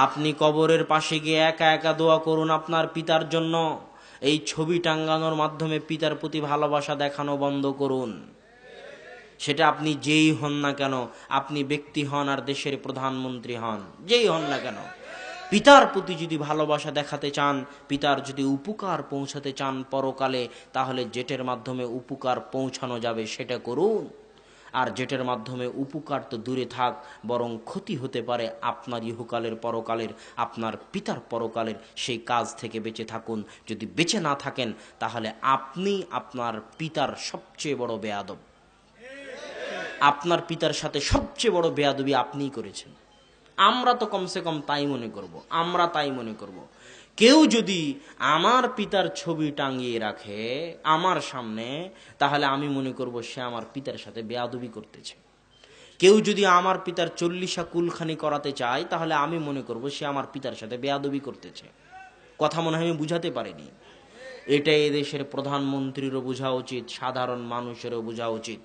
আপনি কবরের পাশে গিয়ে একা একা দোয়া করুন আপনার পিতার জন্য। এই ছবি টাঙ্গানোর মাধ্যমে পিতার প্রতি ভালোবাসা দেখানো বন্ধ করুন। সেটা আপনি যেই হন না কেন, আপনি ব্যক্তি হন আর দেশের প্রধানমন্ত্রী হন, যেই হন না কেন, পিতার প্রতি যদি ভালোবাসা দেখাতে চান, পিতার যদি উপকার পৌঁছাতে চান পরকালে, তাহলে যেটার মাধ্যমে উপকার পৌঁছানো যাবে সেটা করুন। আর যেটার মাধ্যমে উপকার তো দূরে থাক, বরং ক্ষতি হতে পারে আপনার ইহকালের পরকালের, আপনার পিতার পরকালের, সেই কাজ থেকে বেঁচে থাকুন। যদি বেঁচে না থাকেন তাহলে আপনি আপনার পিতার সবচেয়ে বড় বেয়াদব। আপনার পিতার সাথে সবচেয়ে বড় বেয়াদবি আপনিই করেছেন। আমরা তো কমসে কম তাই মনে করব, আমরা তাই মনে করব। কেউ যদি আমার পিতার ছবি টাঙিয়ে রাখে আমার সামনে, তাহলে আমি মনে করব সে আমার পিতার সাথে বেয়াদবি করতেছে। কেউ যদি আমার পিতার 40 কুলখানি করাতে চায়, তাহলে আমি মনে করব সে আমার পিতার সাথে বেয়াদবি করতেছে। কথা মনে হয় আমি বুঝাতে পারিনি। এটা এদেশের প্রধানমন্ত্রীরও বোঝা উচিত, সাধারণ মানুষেরও বোঝা উচিত,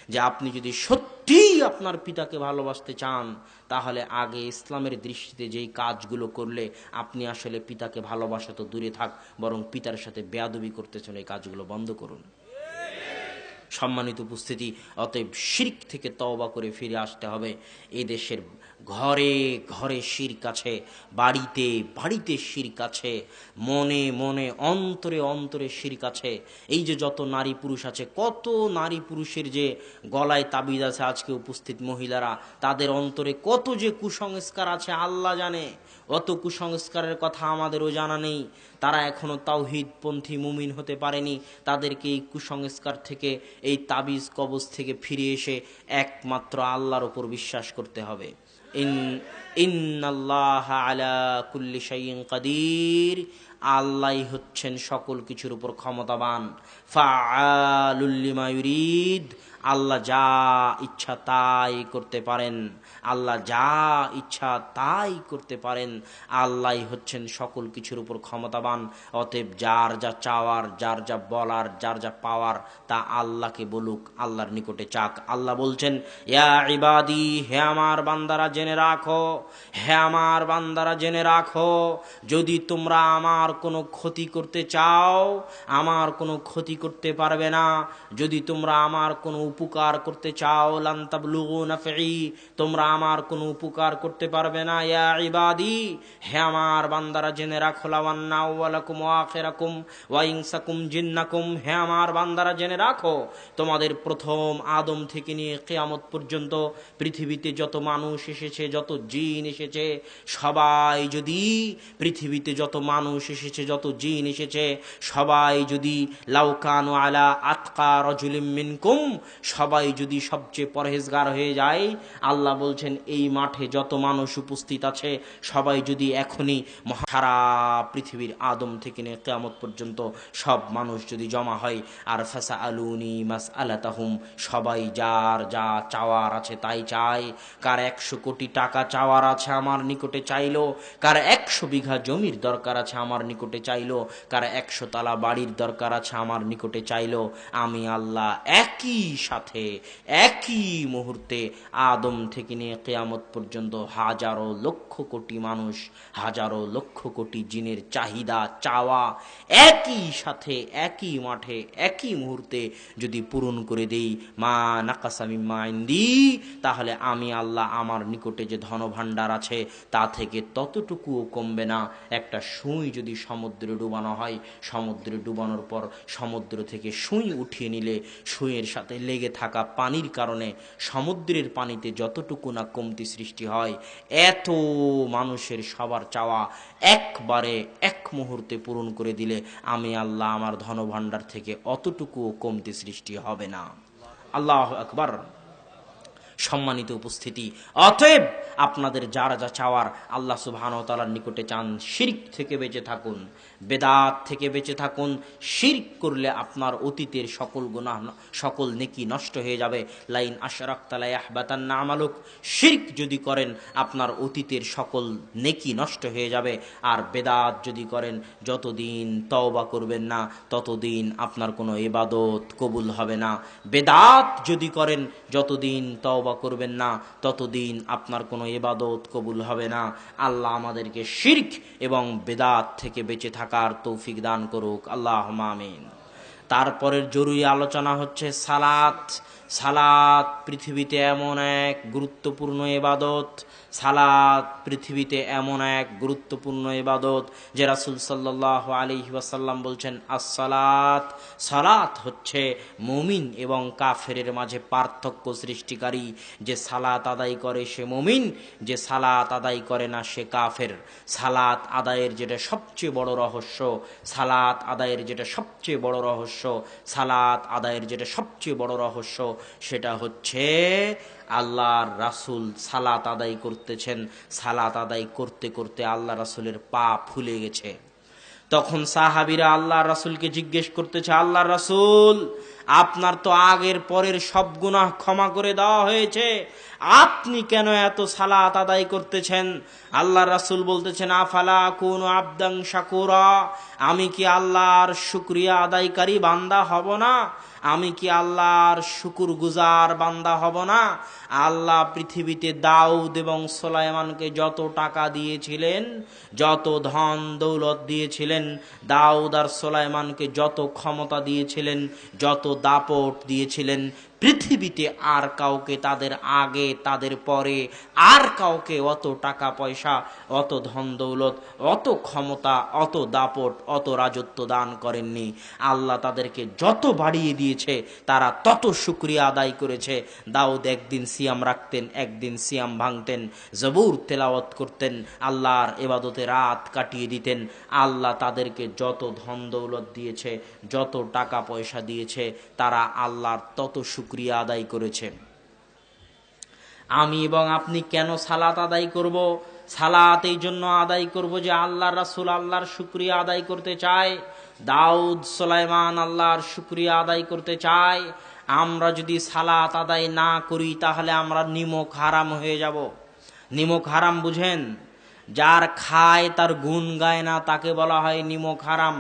যে আপনি যদি সত্যিই আপনার পিতাকে ভালোবাসতে চান, তাহলে আগে ইসলামের দৃষ্টিতে যেই কাজগুলো করলে আপনি আসলে পিতাকে ভালোবাসা তো দূরে থাক, বরং পিতার সাথে বেয়াদবি করতেছেন, এই কাজগুলো বন্ধ করুন। সম্মানিত উপস্থিতি, অতএব শিরক থেকে তওবা করে ফিরে আসতে হবে। এই দেশের ঘরে ঘরে শিরক আছে, বাড়িতে বাড়িতে শিরক আছে, মনে মনে অন্তরে অন্তরে শিরক আছে। এই যে যত নারী পুরুষ আছে, কত নারী পুরুষের যে গলায় তাবিজ আছে, আজকে উপস্থিত মহিলারা, তাদের অন্তরে কত যে কুসংস্কার আছে আল্লাহ জানে। অত কুসংস্কারের কথা আমাদেরও জানা নেই। তারা এখনো তাওহীদপন্থী মুমিন হতে পারেনি। তাদেরকে এই কুসংস্কার থেকে, এই তাবিজ কবজ থেকে ফিরে এসে একমাত্র আল্লাহর উপর বিশ্বাস করতে হবে। ইন্নাল্লাহা আলা কুল্লি শাইইন কাদির, আল্লাহই হচ্ছেন সকল কিছুর উপর ক্ষমতাবান। ফাআলুল লিমা ইউরিদ, আল্লাহ যা ইচ্ছা তাই করতে পারেন, আল্লাহ যা ইচ্ছা তাই করতে পারেন। আল্লাহই হচ্ছেন সকল কিছুর উপর ক্ষমতাবান। অতএব যার যা চাওয়ার, যার যা বলার, যার যা পাওয়ার, তা আল্লাহকে বলুক, আল্লাহর নিকটে চাক। আল্লাহ বলছেন, ইয়া ইবাদি, হে আমার বান্দারা জেনে রাখো, হে আমার বান্দারা জেনে রাখো, যদি তোমরা আমার কোনো ক্ষতি করতে চাও, আমার কোনো ক্ষতি করতে পারবে না। যদি তোমরা আমার কোনো উপকার করতে চাও, লান তাবলুগু নাফঈ, তোমরা আমার কোনো উপকার করতে পারবে না। ইয়া ইবাদি, হে আমার বান্দারা জেনে রাখো, লাওয়ান্না আউওয়ালাকুম ওয়া আখিরাকুম ওয়া ইনসাকুম জিন্নাকুম, হে আমার বান্দারা জেনে রাখো, তোমাদের প্রথম আদম থেকে নিয়ে কিয়ামত পর্যন্ত পৃথিবীতে যত মানুষ এসেছে, যত জিন এসেছে, সবাই যদি, পৃথিবীতে যত মানুষ এসেছে, যত জিন এসেছে, সবাই যদি লাউকানু আলা আতকা রাজুলিম মিনকুম, সবাই যদি সবচেয়ে পরহেজগার হয়ে যায়, আল্লাহ বলছেন এই মাঠে যত মানুষ উপস্থিত আছে, সবাই যদি এখনই সারা পৃথিবীর আদম থেকে নিয়ে কিয়ামত পর্যন্ত সব মানুষ যদি জমা হয়, আর ফাসআলুনি মাসআলাতাহুম, সবাই যার যা চাওয়ার আছে তাই চায়। কার 100 কোটি টাকা চাওয়ার আছে আমার নিকটে চাইলো, কার 100 বিঘা জমির দরকার আছে আমার নিকটে চাইলো, কার 100 তলা বাড়ির দরকার আছে আমার নিকটে চাইলো, আমি আল্লাহ একই সাথে একই মুহূর্তে আদম থেকে নিয়ে কিয়ামত পর্যন্ত হাজারো লক্ষ কোটি মানুষ, হাজারো লক্ষ কোটি জিনের চাহিদা চাওয়া একই সাথে একই মাঠে একই মুহূর্তে যদি পূরণ করে দেই, মা নাকাসা মিম্মা ইনদি, তাহলে আমি আল্লাহ আমার নিকটে যে ধনভাণ্ডার আছে তা থেকে ততটুকুও কমবে না। একটা সুই যদি সমুদ্রে ডুবানো হয়, সমুদ্রে ডুবানোর পর সমুদ্র থেকে সুই উঠিয়ে নিলে সুইয়ের সাথে লেগে থাকা পানির কারণে সমুদ্রের পানিতে যতটুকু না কমতি সৃষ্টি হয়, এত মানুষের সবার চাওয়া একবারে এক মুহূর্তে পূরণ করে দিলে আমি আল্লাহ আমার ধনভাণ্ডার থেকে অতটুকুও কমতি সৃষ্টি হবে না। আল্লাহু আকবার। সম্মানিত উপস্থিতি, অতএব আপনাদের যারা যা চাওয়ার আল্লাহ সুবহানাহু ওয়া তাআলার নিকটে চান। শিরক থেকে বেঁচে থাকুন, বেদাত থেকে বেঁচে থাকুন। শিরক করলে আপনার অতীতের সকল গুনাহ, সকল নেকি নষ্ট হয়ে যাবে। লাইন আশরাকতা লা ইয়াহবাতান্না আমালুক, শিরক যদি করেন আপনার অতীতের সকল নেকি নষ্ট হয়ে যাবে। আর বেদাত যদি করেন, যতদিন তওবা করবেন না ততদিন আপনার কোনো ইবাদত কবুল হবে না। বেদাত যদি করেন, যতদিন তওবা করবেন না ততদিন আপনার কোনো ইবাদত কবুল হবে না। আল্লাহ আমাদেরকে শিরক এবং বেদাত থেকে বেঁচে থাকার তৌফিক দান করুক, আল্লাহুম্মা আমিন। তারপরের জরুরি আলোচনা হচ্ছে সালাত। সালাত পৃথিবীতে এমন এক গুরুত্বপূর্ণ ইবাদত, সালাত পৃথিবীতে এমন এক গুরুত্বপূর্ণ ইবাদত যে রাসূল সাল্লাল্লাহু আলাইহি ওয়াসাল্লাম বলছেন, আসসালাত, সালাত হচ্ছে মুমিন এবং কাফেরের মাঝে পার্থক্য সৃষ্টিকারী। যে সালাত আদায় করে সে মুমিন, যে সালাত আদায় করে না সে কাফের। সালাত আদায়ের যেটা সবচেয়ে বড় রহস্য, সালাত আদায়ের যেটা সবচেয়ে বড় রহস্য, সালাত আদায়ের যেটা সবচেয়ে বড় রহস্য, সেটা হচ্ছে আল্লাহর রাসূল সালাত আদায় করতেছেন, সালাত আদায় করতে করতে আল্লাহ রাসূলের পা ফুলে গেছে। তখন সাহাবীরা আল্লাহ রাসূলকে জিজ্ঞেস করতেছে, আল্লাহ রাসূল, আপনার তো আগের পরের সব গুনাহ ক্ষমা করে দেওয়া হয়েছে, আপনি কেন এত সালাত আদায় করতেছেন? আল্লাহ রাসূল বলতেছেন, আফালা কুনু আবদান শাকুরা, আমি কি আল্লাহর শুকরিয়া আদায়কারী বান্দা হব না? আমি কি আল্লাহর শুকুর গুজার বান্দা হব না? আল্লাহ পৃথিবীতে দাউদ এবং সুলাইমানকে যত টাকা দিয়েছিলেন, যত ধন দৌলত দিয়েছিলেন, দাউদ আর সুলাইমানকে যত ক্ষমতা দিয়েছিলেন, যত দাপট দিয়েছিলেন, পৃথিবীতে আর কাউকে, তাদের আগে তাদের পরে আর কাউকে অত টাকা পয়সা, অত ধন দৌলত, অত ক্ষমতা, অত দাপট, অত রাজত্ব দান করেননি। আল্লাহ তাদেরকে যত বাড়িয়ে দিয়েছে তারা তত শুকরিয়া আদায় করেছে। দাউদ একদিন সিয়াম রাখতেন, একদিন সিয়াম ভাঙতেন, জবুর তেলাওয়াত করতেন, আল্লাহর ইবাদতে রাত কাটিয়ে দিতেন। আল্লাহ তাদেরকে যত ধন দৌলত দিয়েছে, যত টাকা পয়সা দিয়েছে, তারা আল্লাহর তত শুকরিয়া আদায় করেছে। আমি এবং আপনি কেন সালাত আদায় করব? সালাত এই জন্য আদায় করব যে আল্লাহর রাসূল আল্লাহর শুকরিয়া আদায় করতে চায়, দাউদ সুলাইমান আল্লাহর শুকরিয়া আদায় করতে চায়। আমরা যদি সালাত আদায় না করি তাহলে আমরা নিমক হারাম হয়ে যাব। নিমক হারাম বুঝেন? যার খায় তার গুণ গায় না তাকে বলা হয় নিমক হারাম।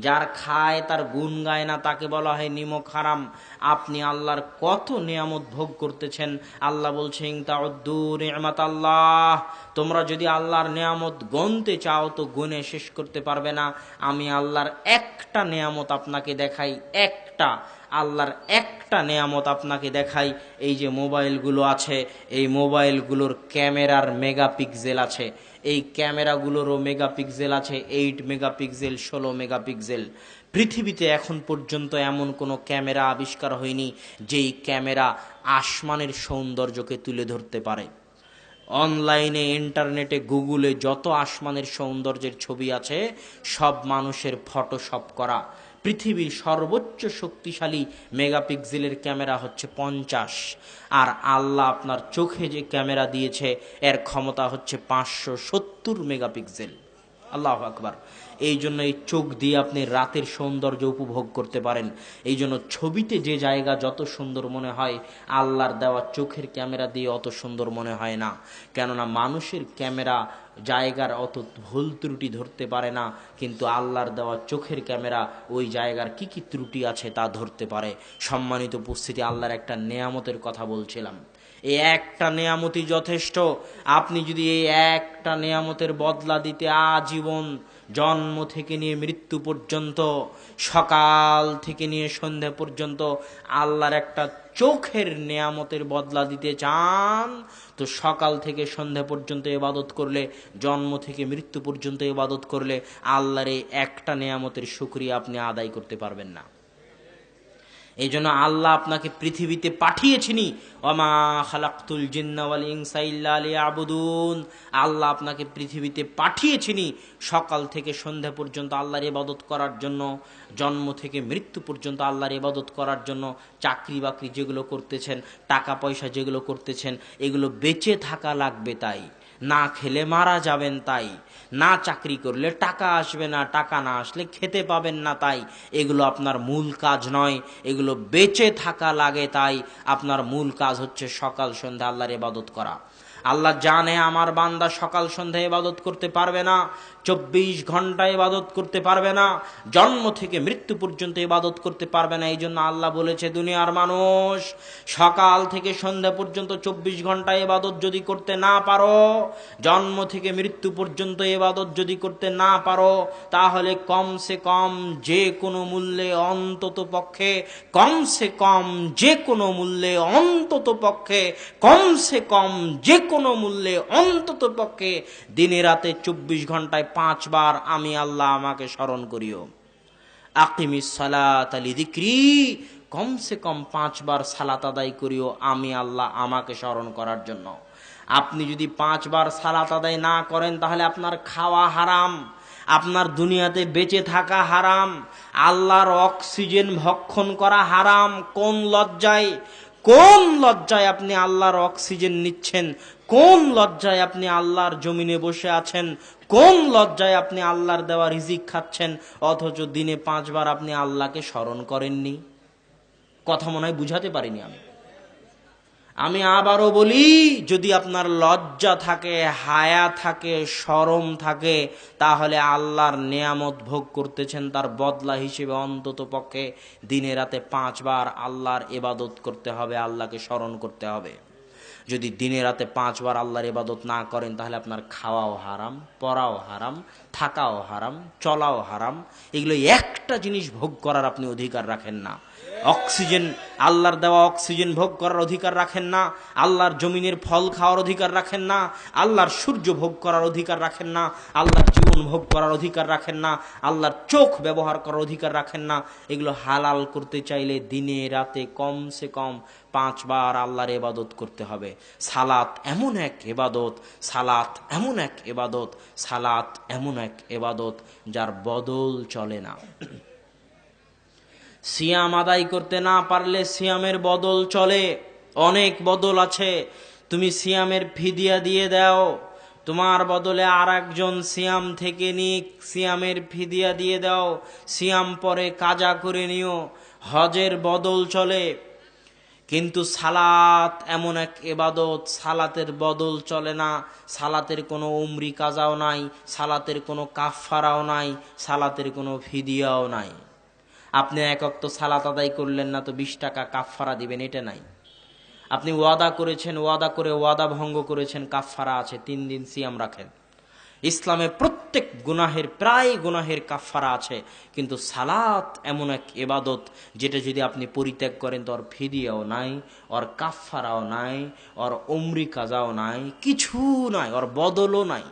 যার খায় তার গুণ গায় না তাকে বলা হয় নিমক হারাম। আপনি আল্লাহর কত নিয়ামত ভোগ করতেছেন। আল্লাহ বলছেন, তাউদ্দু নি'মাতাল্লাহ, তোমরা যদি আল্লাহর নিয়ামত গণতে চাও তো গুণে শেষ করতে পারবে না। আমি আল্লাহর একটা নিয়ামত আপনাকে দেখাই, একটা আল্লাহর একটা নিয়ামত আপনাকে দেখাই। এই যে মোবাইলগুলো আছে, এই মোবাইলগুলোর ক্যামেরার মেগাপিক্সেল আছে, এই ক্যামেরাগুলোরও মেগাপিক্সেল আছে, 8 মেগাপিক্সেল, 16 মেগাপিক্সেল। পৃথিবীতে এখন পর্যন্ত এমন কোনো ক্যামেরা আবিষ্কার হয়নি যেই ক্যামেরা আসমানের সৌন্দর্যকে তুলে ধরতে পারে। অনলাইনে, ইন্টারনেটে, গুগলে যত আসমানের সৌন্দর্যের ছবি আছে সব মানুষের ফটোশপ করা। পৃথিবীর সর্বোচ্চ শক্তিশালী মেগাপিক্সেলের ক্যামেরা হচ্ছে 50, আর আল্লাহ আপনার চোখে যে ক্যামেরা দিয়েছে এর ক্ষমতা হচ্ছে 570 মেগাপিক্সেল। আল্লাহু আকবার। এই জন্য এই চোখ দিয়ে আপনি রাতের সৌন্দর্য উপভোগ করতে পারেন। এই জন্য ছবিতে যে জায়গা যত সুন্দর মনে হয়, আল্লাহর দেওয়া চোখের ক্যামেরা দিয়ে অত সুন্দর মনে হয় না। কেননা মানুষের ক্যামেরা জায়গার অত ভুল ত্রুটি ধরতে পারে না, কিন্তু আল্লাহর দেওয়া চোখের ক্যামেরা ওই জায়গার কি কি ত্রুটি আছে তা ধরতে পারে। সম্মানিত উপস্থিতি, আল্লাহর একটা নেয়ামতের কথা বলছিলাম। এই একটা নেয়ামতই যথেষ্ট। আপনি যদি এই একটা নেয়ামতের বদলা দিতে আজীবন, জন্ম থেকে নিয়ে মৃত্যু পর্যন্ত, সকাল থেকে নিয়ে সন্ধ্যা পর্যন্ত আল্লাহর একটা চোখের নেয়ামতের বদলা দিতে চান, তো সকাল থেকে সন্ধ্যা পর্যন্ত ইবাদত করলে, জন্ম থেকে মৃত্যু পর্যন্ত ইবাদত করলে আল্লাহর এই একটা নেয়ামতের শুকরিয়া আপনি আদায় করতে পারবেন না। এই জন্য আল্লাহ আপনাকে পৃথিবীতে পাঠিয়েছেনি, ওমা খালাকতুল জিন্না ওয়াল ইনসা ইল্লা লিয়াবুদুন। আল্লাহ আপনাকে পৃথিবীতে পাঠিয়েছেনি সকাল থেকে সন্ধ্যা পর্যন্ত আল্লাহর ইবাদত করার জন্য, জন্ম থেকে মৃত্যু পর্যন্ত আল্লাহর ইবাদত করার জন্য। চাকরি বাকরি যেগুলো করতেছেন, টাকা পয়সা যেগুলো করতেছেন, এগুলো বেঁচে থাকা লাগবে তাই, না খেলে মারা যাবেন তাই, না চাকরি করলে টাকা আসবে না, টাকা না আসলে খেতে পাবেন না তাই। এগুলো আপনার মূল কাজ নয়, এগুলো বেঁচে থাকা লাগে তাই। আপনার মূল কাজ হচ্ছে সকাল সন্ধ্যা আল্লাহর ইবাদত করা। আল্লাহ জানে আমার বান্দা সকাল সন্ধ্যা ইবাদত করতে পারবে না, 24 ঘন্টা ইবাদত করতে পারবে না, জন্ম থেকে মৃত্যু পর্যন্ত ইবাদত করতে পারবে না। এই জন্য আল্লাহ বলেছে, দুনিয়ার মানুষ সকাল থেকে সন্ধ্যা পর্যন্ত 24 ঘন্টা ইবাদত যদি করতে না পারো, জন্ম থেকে মৃত্যু পর্যন্ত ইবাদত যদি করতে না পারো, তাহলে কমসে কম যে কোনো মূল্যে অন্তত পক্ষে, কমসে কম যে কোনো মূল্যে অন্তত পক্ষে, কমসে কম যে কোনো মূল্যে অন্তত পক্ষে দিনে রাতে 24 ঘন্টায় 5 বার আমি আল্লাহ আমাকে স্মরণ করিও। আকিমিস সালাতা লিযিকরি, কমসে কম 5 বার সালাত আদায় করিও আমি আল্লাহ আমাকে স্মরণ করার জন্য। আপনি যদি 5 বার সালাত আদায় না করেন, তাহলে আপনার খাওয়া হারাম, আপনার দুনিয়াতে বেঁচে থাকা হারাম, আল্লাহর অক্সিজেন ভক্ষণ করা হারাম। কোন লজ্জায়, কোন লজ্জায় আপনি আল্লাহর অক্সিজেন নিচ্ছেন? কোন লজ্জায় আপনি আল্লাহর জমিনে বসে আছেন? কোন লজ্জায় আপনি আল্লাহর দেওয়া রিজিক খাচ্ছেন, অথচ দিনে 5 বার আপনি আল্লাহকে স্মরণ করেননি? কথা মনে হয় বুঝাতে পারিনি আমি আবারও বলি, যদি আপনার লজ্জা থাকে, হায়া থাকে, শরম থাকে, তাহলে আল্লাহর নেয়ামত ভোগ করতেছেন, তার বদলা হিসেবে অন্তত পক্ষে দিনে রাতে 5 বার আল্লাহর ইবাদত করতে হবে, আল্লাহকে স্মরণ করতে হবে। যদি দিনে রাতে 5 বার আল্লাহর ইবাদত না করেন, তাহলে আপনার খাওয়াও হারাম, পড়াও হারাম, থাকাও হারাম, চলাও হারাম। এগুলো একটা জিনিস ভোগ করার আপনি অধিকার রাখেন না। অক্সিজেন, আল্লাহর দেওয়া অক্সিজেন ভোগ করার অধিকার রাখেন না, আল্লাহর জমিনের ফল খাওয়ার অধিকার রাখেন না, আল্লাহর সূর্য ভোগ করার অধিকার রাখেন না, আল্লাহর জীবন ভোগ করার অধিকার রাখেন না, আল্লাহর চোখ ব্যবহার করার অধিকার রাখেন না। এগুলো হালাল করতে চাইলে দিনে রাতে কমসে কম 5 বার আল্লাহর ইবাদত করতে হবে। সালাত এমন এক ইবাদত, সালাত এমন এক ইবাদত, সালাত এমন এক ইবাদত যার বদল চলে না। সিয়াম আদায় করতে না পারলে সিয়ামের বদল চলে, অনেক বদল আছে। তুমি সিয়ামের ফিদিয়া দিয়ে দাও, তোমার বদলে আর একজন সিয়াম থেকে নিক, সিয়ামের ফিদিয়া দিয়ে দাও, সিয়াম পরে কাজা করে নিও, হজের বদল চলে। কিন্তু সালাত এমন এক ইবাদত, সালাতের বদল চলে না। সালাতের কোনো উমরি কাজাও নাই, সালাতের কোনো কাফফারাও নাই, সালাতের কোনো ফিদিয়াও নাই। আপনি এক ওয়াক্ত সালাত আদায় করলেন না তো 20 টাকা কাফফারা দিবেন, এটা নাই। আপনি ওয়াদা করেছেন, ওয়াদা করে ওয়াদা ভঙ্গ করেছেন, কাফফারা আছে, 3 দিন সিয়াম রাখেন। ইসলামে প্রত্যেক গুনাহের, প্রায় গুনাহের কাফফারা আছে, কিন্তু সালাত এমন এক ইবাদত যেটা যদি আপনি পরিত্যাগ করেন তো ওর ফিদিয়াও নাই, ওর কাফফারাও নাই, ওর উমরি কাজাও নাই, কিছু নাই, ওর বদলও নাই।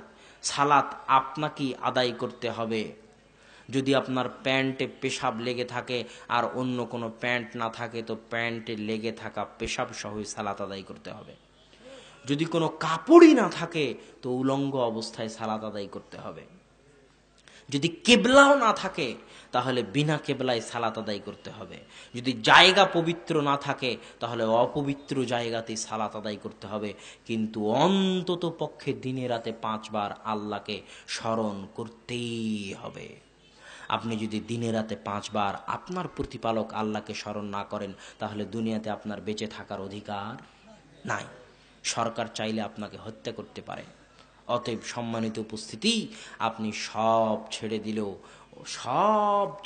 সালাত আপনাকেই আদায় করতে হবে। যদি আপনার প্যান্টে পেশাব লেগে থাকে আর অন্য কোনো প্যান্ট না থাকে, তো প্যান্টে লেগে থাকা পেশাব সহই সালাত আদায় করতে হবে। যদি কোনো কাপড়ই না থাকে তো উলঙ্গ অবস্থায় সালাত আদায় করতে হবে। যদি কেবলাও না থাকে তাহলে বিনা কেবলায় সালাত আদায় করতে হবে। যদি জায়গা পবিত্র না থাকে তাহলে অপবিত্র জায়গাতেই সালাত আদায় করতে হবে। কিন্তু অন্তত পক্ষে দিনে রাতে 5 বার আল্লাহকে স্মরণ করতেই হবে। আপনি যদি দিনে রাতে 5 বার আপনার প্রতিপালক আল্লাহকে স্মরণ না করেন, তাহলে দুনিয়াতে আপনার বেঁচে থাকার অধিকার নাই। সরকার চাইলে আপনাকে হত্যা করতে পারে। অতএব সম্মানিত উপস্থিতি, আপনি সব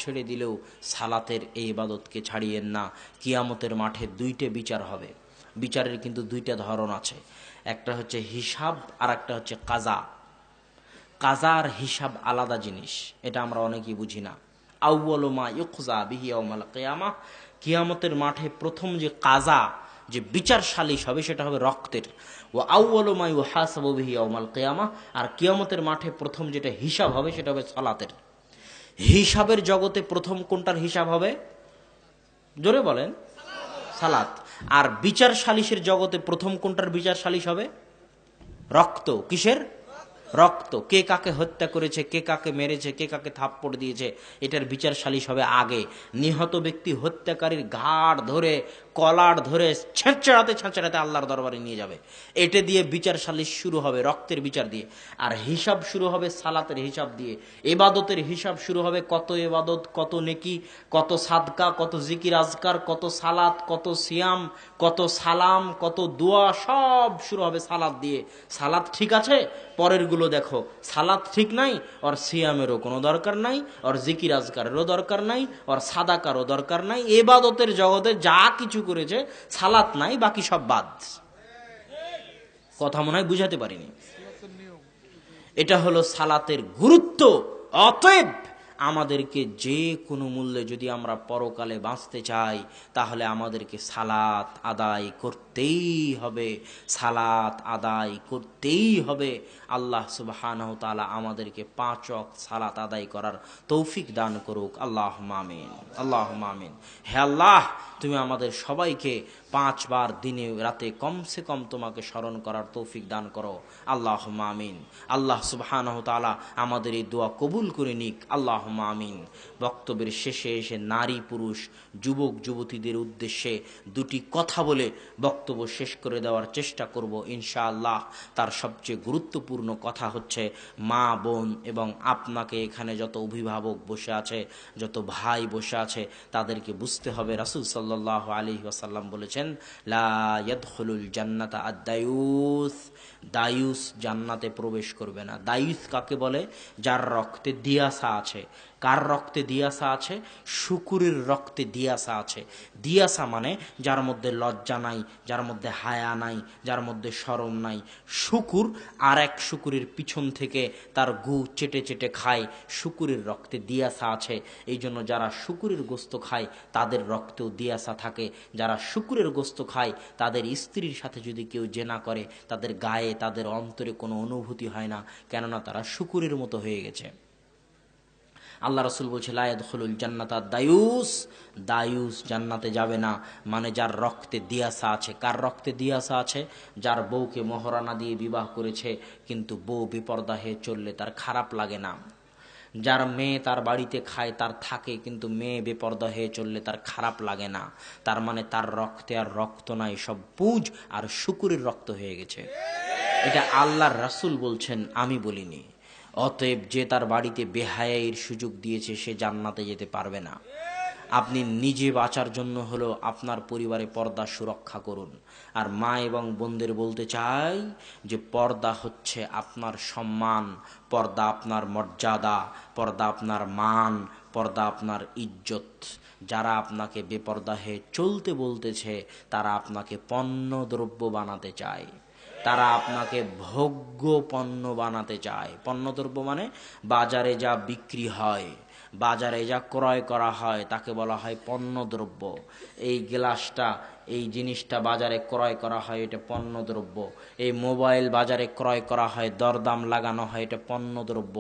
ছেড়ে দিলেও সালাতের এই ইবাদতকে ছাড়িয়েন না। কিয়ামতের মাঠে 2টে বিচার হবে। বিচারের কিন্তু 2টা ধরন আছে, একটা হচ্ছে হিসাব আর একটা হচ্ছে কাজা। কাজার হিসাব আলাদা জিনিস, এটা আমরা অনেকেই বুঝি না। আউয়ালু মা ইউকজা বিহি ইয়াউমাল কিয়ামাহ, কিয়ামতের মাঠে প্রথম যে কাজা, যে বিচার সালিশ হবে, সেটা হবে রক্তের। ওয়া আউয়ালু মা ইউহাসাবু বিহি ইয়াউমাল কিয়ামাহ, আর কিয়ামতের মাঠে প্রথম যেটা হিসাব হবে সেটা হবে সালাতের। হিসাবের জগতে প্রথম কোনটার হিসাব হবে? জোরে বলেন। সালাত। আর বিচার সালিশের জগতে প্রথম কোনটার বিচার সালিশ হবে? রক্ত। কিসের? রক্ত। কে কাকে হত্যা করেছে, কে কাকে মেরেছে, কে কাকে থাপ্পড় দিয়েছে, এটার বিচার সালিশ হবে আগে। নিহত ব্যক্তি হত্যাকারীর ঘাড় ধরে কলার ধরে ছেঁচড়াতে ছেঁচড়াতে আল্লাহর দরবারে নিয়ে যাবে। এটা দিয়ে বিচার সালিশ শুরু হবে, রক্তের বিচার দিয়ে। আর হিসাব শুরু হবে সালাতের হিসাব দিয়ে, ইবাদতের হিসাব শুরু হবে, কত ইবাদত, কত নেকি, কত সাদকা, কত জিকির আজকার, কত সালাত, কত সিয়াম, কত সালাম, কত দোয়া, সব শুরু হবে সালাত দিয়ে। সালাত ঠিক আছে, পরের গুলো দেখো। সালাত ঠিক নাই, ওর সিয়ামেরও কোনো দরকার নাই, ওর জিকির আজকারেরও দরকার নাই, ওর সাদাকারও দরকার নাই। ইবাদতের জগতে যা কিছু করেছে, সালাত নাই, বাকি সব বাদ। কথা মনে হয় বুঝাতে পারিনি। এটা হলো সালাতের গুরুত্ব। অতএব আমাদেরকে যে কোনো মূল্যে যদি আমরা পরকালে বাঁচতে চাই, তাহলে আমাদেরকে সালাত আদায় করতেই হবে, সালাত আদায় করতেই হবে। আল্লাহ সুবহানাহু ওয়া তাআলা আমাদেরকে 5 ওয়াক্ত সালাত আদায় করার তৌফিক দান করুক। আল্লাহুম্মা আমিন, আল্লাহুম্মা আমিন। হে আল্লাহ, তুমি আমাদের সবাইকে 5 বার দিনে রাতে কমসে কম তোমাকে স্মরণ করার তৌফিক দান করো। আল্লাহুম্মা আমিন। আল্লাহ সুবহানাহু ওয়া তাআলা আমাদের এই দোয়া কবুল করে নিক। আল্লাহুম্মা আমিন। বক্তব্যের শেষে এসে নারী পুরুষ যুবক যুবতীদের উদ্দেশ্যে 2টি কথা বলে বক্তব্য শেষ করে দেওয়ার চেষ্টা করব ইনশাআল্লাহ। তার সবচেয়ে গুরুত্বপূর্ণ কথা হচ্ছে, মা বোন এবং আপনাকে এখানে যত অভিভাবক বসে আছে, যত ভাই বসে আছে, তাদেরকে বুঝতে হবে রাসূল সাল্লাল্লাহু আলাইহি ওয়াসাল্লাম বলেছেন, লা ইয়াদখুলুল জান্নাতা আদ-দায়ুস। দায়ুস জান্নাতে প্রবেশ করবে না। দায়ুস কাকে বলে? যার রক্তে দিয়াসা আছে। কার রক্তে দিয়াসা আছে? শুকুরের রক্তে দিয়াসা আছে। দিয়াসা মানে যার মধ্যে লজ্জা নাই, যার মধ্যে হায়া নাই, যার মধ্যে শরম নাই। শুকুর আর এক শুকুরের পিছন থেকে তার গু চেটে চেটে খায়, শুকুরের রক্তে দিয়াসা আছে। এই জন্য যারা শুকুরের গোস্ত খায় তাদের রক্তেও দিয়াসা থাকে। যারা শুকুরের গোস্ত খায় তাদের স্ত্রীর সাথে যদি কেউ জেনা করে, তাদের গায়ে, তাদের অন্তরে কোনো অনুভূতি হয় না, কেননা তারা শুকুরের মতো হয়ে গেছে। আল্লাহ রাসূল বলছে, লা ইয়াদখুলুল জান্নাতা দায়ুস। দায়ুস জান্নাতে যাবে না, মানে যার রক্তে দিয়াসা আছে। কার রক্তে দিয়াসা আছে? যার বউকে মহরানা দিয়ে বিবাহ করেছে, কিন্তু বউ বেপরদা হয়ে চললে তার খারাপ লাগে না। যার মেয়ে তার বাড়িতে খায়, তার থাকে, কিন্তু মেয়ে বেপরদা হয়ে চললে তার খারাপ লাগে না। তার মানে তার রক্তে আর রক্ত নাই, সব পুঁজ আর শুকুরের রক্ত হয়ে গেছে। এটা আল্লাহর রাসূল বলছেন, আমি বলিনি। অতএব যে তার বাড়িতে বেহায়ার সুযোগ দিয়েছে, সে জান্নাতে যেতে পারবে না। আপনি নিজে বাঁচার জন্য হলো আপনার পরিবারে পর্দা সুরক্ষা করুন। আর মা এবং বোনদের বলতে চাই যে পর্দা হচ্ছে আপনার সম্মান, পর্দা আপনার মর্যাদা, পর্দা আপনার মান, পর্দা আপনার ইজ্জত। যারা আপনাকে বেপর্দা হয়ে চলতে বলতেছে, তারা আপনাকে পণ্য দ্রব্য বানাতে চায়, তারা আপনাকে ভোগ্য পণ্য বানাতে চায়। পণ্যদ্রব্য মানে বাজারে যা বিক্রি হয়, বাজারে যা ক্রয় করা হয়, তাকে বলা হয় পণ্যদ্রব্য। এই গ্লাসটা, এই জিনিসটা বাজারে ক্রয় করা হয়, এটা পণ্যদ্রব্য। এই মোবাইল বাজারে ক্রয় করা হয়, দরদাম লাগানো হয়, এটা পণ্যদ্রব্য।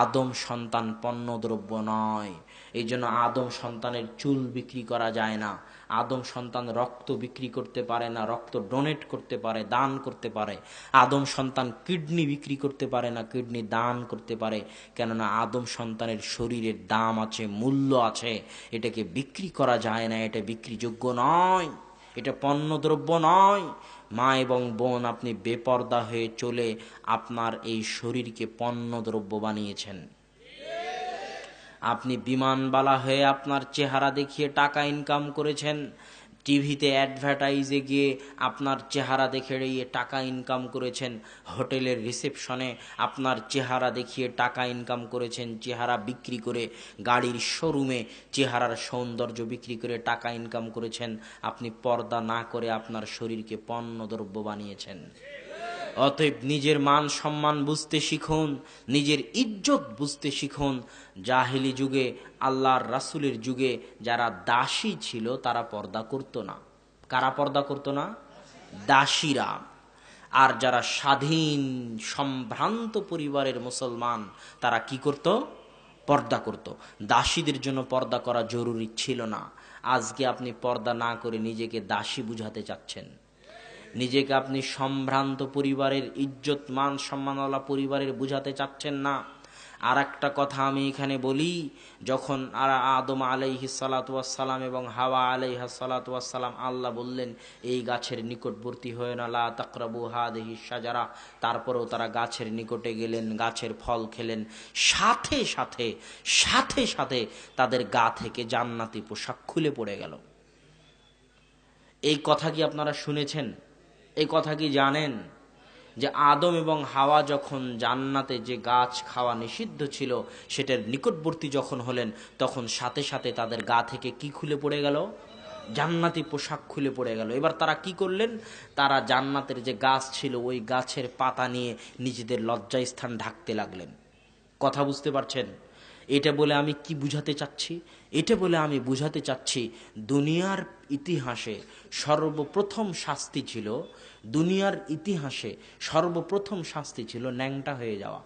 আদম সন্তান পণ্যদ্রব্য নয়। এই জন্য আদম সন্তানের চুল বিক্রি করা যায় না। আদম সন্তান রক্ত বিক্রি করতে পারে না, রক্ত ডোনেট করতে পারে, দান করতে পারে। আদম সন্তান কিডনি বিক্রি করতে পারে না, কিডনি দান করতে পারে। কেননা আদম সন্তানের শরীরের দাম আছে, মূল্য আছে, এটাকে বিক্রি করা যায় না, এটা বিক্রিযোগ্য নয়, এটা পণ্যদ্রব্য নয়। মা এবং বোন, আপনি বেপরদা হয়ে চলে আপনার এই শরীরকে পণ্যদ্রব্য বানিয়েছেন। আপনি বিমানবালা হয়ে আপনার চেহারা দেখিয়ে টাকা ইনকাম করেছেন, টিভিতে অ্যাডভার্টাইজে গিয়ে আপনার চেহারা দেখে টাকা ইনকাম করেছেন, হোটেলের রিসেপশনে আপনার চেহারা দেখিয়ে টাকা ইনকাম করেছেন, চেহারা বিক্রি করে, গাড়ির শোরুমে চেহারার সৌন্দর্য বিক্রি করে টাকা ইনকাম করেছেন। আপনি পর্দা না করে আপনার শরীরকে পণ্যদ্রব্য বানিয়েছেন। অতএব নিজের মান সম্মান বুঝতে শিখুন, নিজের ইজ্জত বুঝতে শিখুন। জাহেলি যুগে, আল্লাহর রাসূলের যুগে যারা দাসী ছিল তারা পর্দা করত না। কারা পর্দা করত না? দাসীরা। আর যারা স্বাধীন সম্ভ্রান্ত পরিবারের মুসলমান, তারা কি করত? পর্দা করত। দাসীদের জন্য পর্দা করা জরুরি ছিল না। আজকে আপনি পর্দা না করে নিজেকে দাসী বুঝাতে চাচ্ছেন, নিজেকে আপনি সম্ভ্রান্ত পরিবারের, ইজ্জত মান সম্মানওয়ালা পরিবারের বুঝাতে চাচ্ছেন না। আর একটা কথা আমি এখানে বলি, যখন আদম আলাইহিস সালাতু ওয়াস সালাম এবং হাওয়া আলাইহাস সালাতু ওয়াস সালাম আল্লাহ বললেন এই গাছের নিকটবর্তী হয়ে না, লা তাকরাবু হাদিহিস শাজারা, তারপরেও তারা গাছের নিকটে গেলেন, গাছের ফল খেলেন, সাথে সাথে সাথে সাথে তাদের গা থেকে জান্নাতি পোশাক খুলে পড়ে গেল। এই কথা কি আপনারা শুনেছেন? এই কথা কি জানেন যে আদম এবং হাওয়া যখন জান্নাতে যে গাছ খাওয়া নিষিদ্ধ ছিল সেটার নিকটবর্তী যখন হলেন, তখন সাথে সাথে তাদের গা থেকে কি খুলে পড়ে গেল? জান্নাতি পোশাক খুলে পড়ে গেল। এবার তারা কি করলেন? তারা জান্নাতের যে গাছ ছিল ওই গাছের পাতা নিয়ে নিজেদের লজ্জাস্থান ঢাকতে লাগলেন। কথা বুঝতে পারছেন? এটা বলে আমি কি বুঝাতে চাচ্ছি? এটা বলে আমি বুঝাতে চাচ্ছি দুনিয়ার ইতিহাসে সর্বপ্রথম শাস্তি ছিল, দুনিয়ার ইতিহাসে সর্বপ্রথম শাস্তি ছিল ন্যাংটা হয়ে যাওয়া,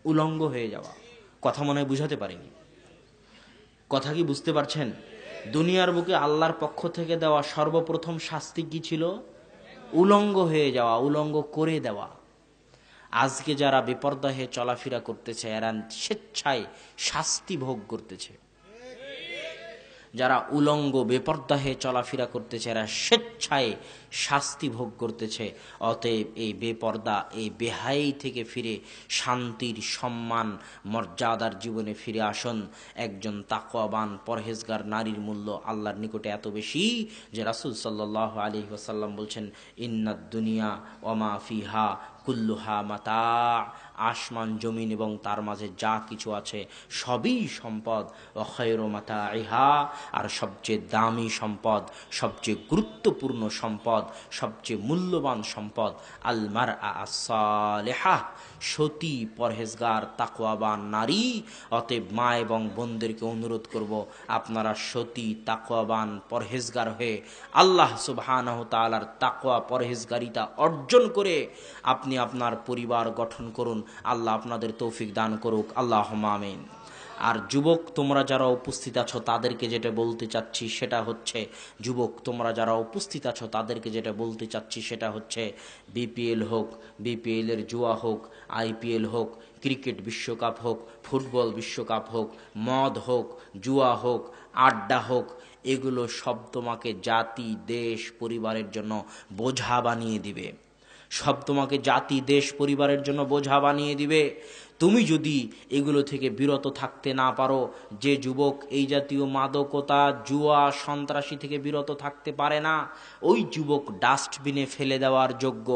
উলঙ্গ হয়ে যাওয়া। কথা মনে হয় বুঝাতে পারিনি। কথা কি বুঝতে পারছেন? দুনিয়ার বুকে আল্লাহর পক্ষ থেকে দেওয়া সর্বপ্রথম শাস্তি কি ছিল? উলঙ্গ হয়ে যাওয়া, উলঙ্গ করে দেওয়া। আজকে যারা বেপরদা হয়ে চলাফেরা করতেছে এরা স্বেচ্ছায় শাস্তি ভোগ করতেছে। যারা উলঙ্গ বেপরদা হয়ে চলাফেরা করতেছে এরা স্বেচ্ছায় শাস্তি ভোগ করতেছে। অতএব এই বেপরদা, এই বেহাই থেকে ফিরে শান্তির, সম্মান, মর্যাদার জীবনে ফিরে আসুন। একজন তাকওয়াবান পরহেজগার নারীর মূল্য আল্লাহর নিকটে এত বেশি যে রাসূল সাল্লাল্লাহু আলাইহি ওয়াসাল্লাম বলছেন, ইন্নাদ দুনিয়া ওয়া মা ফিহা কুল্লুহা মাতা। আসমান জমিন এবং তার মাঝে যা কিছু আছে সবই সম্পদ। ও খায়রু মাতাইহা, আর সবচেয়ে দামি সম্পদ, সবচেয়ে গুরুত্বপূর্ণ সম্পদ, সবচেয়ে মূল্যবান সম্পদ আল মারআ আস-সালিহা, সতী পরহেজগার তাকওয়াবান নারী। অতএব মা এবং বোনদেরকে অনুরোধ করব, আপনারা সতী তাকওয়াবান পরহেজগার হয়ে আল্লাহ সুবহানাহু তাআলার তাকওয়া পরহেজগারিতা অর্জন করে আপনি আপনার পরিবার গঠন করুন। আল্লাহ আপনাদের তৌফিক দান করুক, আল্লাহুম্মা আমিন। আর যুবক তোমরা যারা উপস্থিত আছো তাদেরকে যেটা বলতে চাচ্ছি সেটা হচ্ছে, যুবক তোমরা যারা উপস্থিত আছো তাদেরকে যেটা বলতে চাচ্ছি সেটা হচ্ছে, বিপিএল হোক, বিপিএলের জুয়া হোক, আইপিএল হোক, ক্রিকেট বিশ্বকাপ হোক, ফুটবল বিশ্বকাপ হোক, মদ হোক, জুয়া হোক, আড্ডা হোক, এগুলো সব তোমাকে জাতি, দেশ, পরিবারের জন্য বোঝা বানিয়ে দিবে। সব তোমাকে জাতি, দেশ, পরিবারের জন্য বোঝা বানিয়ে দিবে। তুমি যদি এগুলো থেকে বিরত থাকতে না পারো, যে যুবক এই জাতীয় মাদকতা, জুয়া, সন্ত্রাসী থেকে বিরত থাকতে পারে না, ওই যুবক ডাস্টবিনে ফেলে দেওয়ার যোগ্য।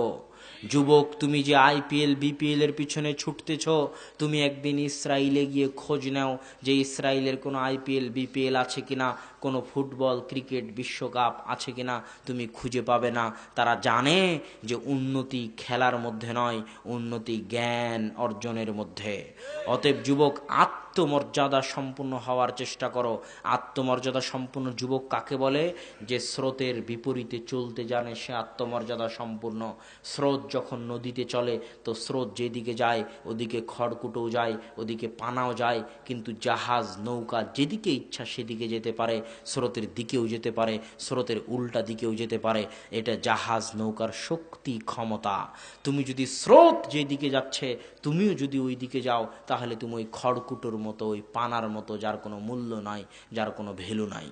যুবক তুমি যে আইপিএল বিপিএল এর পিছনে ছুটতেছ, তুমি একদিন ইসরায়েলে গিয়ে খোঁজ নাও যে ইসরায়েলের কোনো আইপিএল বিপিএল আছে কিনা, কোনো ফুটবল ক্রিকেট বিশ্বকাপ আছে কিনা, তুমি খুঁজে পাবে না। তারা জানে যে উন্নতি খেলার মধ্যে নয়, উন্নতি জ্ঞান অর্জনের মধ্যে। অতএব যুবক আত্মমর্যাদা সম্পূর্ণ হওয়ার চেষ্টা করো। আত্মমর্যাদা সম্পূর্ণ যুবক কাকে বলে? যে স্রোতের বিপরীতে চলতে জানে সে আত্মমর্যাদা সম্পূর্ণ। স্রোত যখন নদীতে চলে তো স্রোত যেদিকে যায় ওদিকে খড়কুটোও যায়, ওদিকে পানাও যায়, কিন্তু জাহাজ, নৌকা যেদিকে ইচ্ছা সেদিকে যেতে পারে, স্রোতের দিকেও যেতে পারে, স্রোতের উল্টা দিকেও যেতে পারে। এটা জাহাজ নৌকার শক্তি, ক্ষমতা। তুমি যদি স্রোত যেদিকে যাচ্ছে তুমিও যদি ওই দিকে যাও, তাহলে তুমি ওই খড়কুটোর মতো, ওই পানার মতো, যার কোনো মূল্য নাই, যার কোনো ভ্যালু নাই।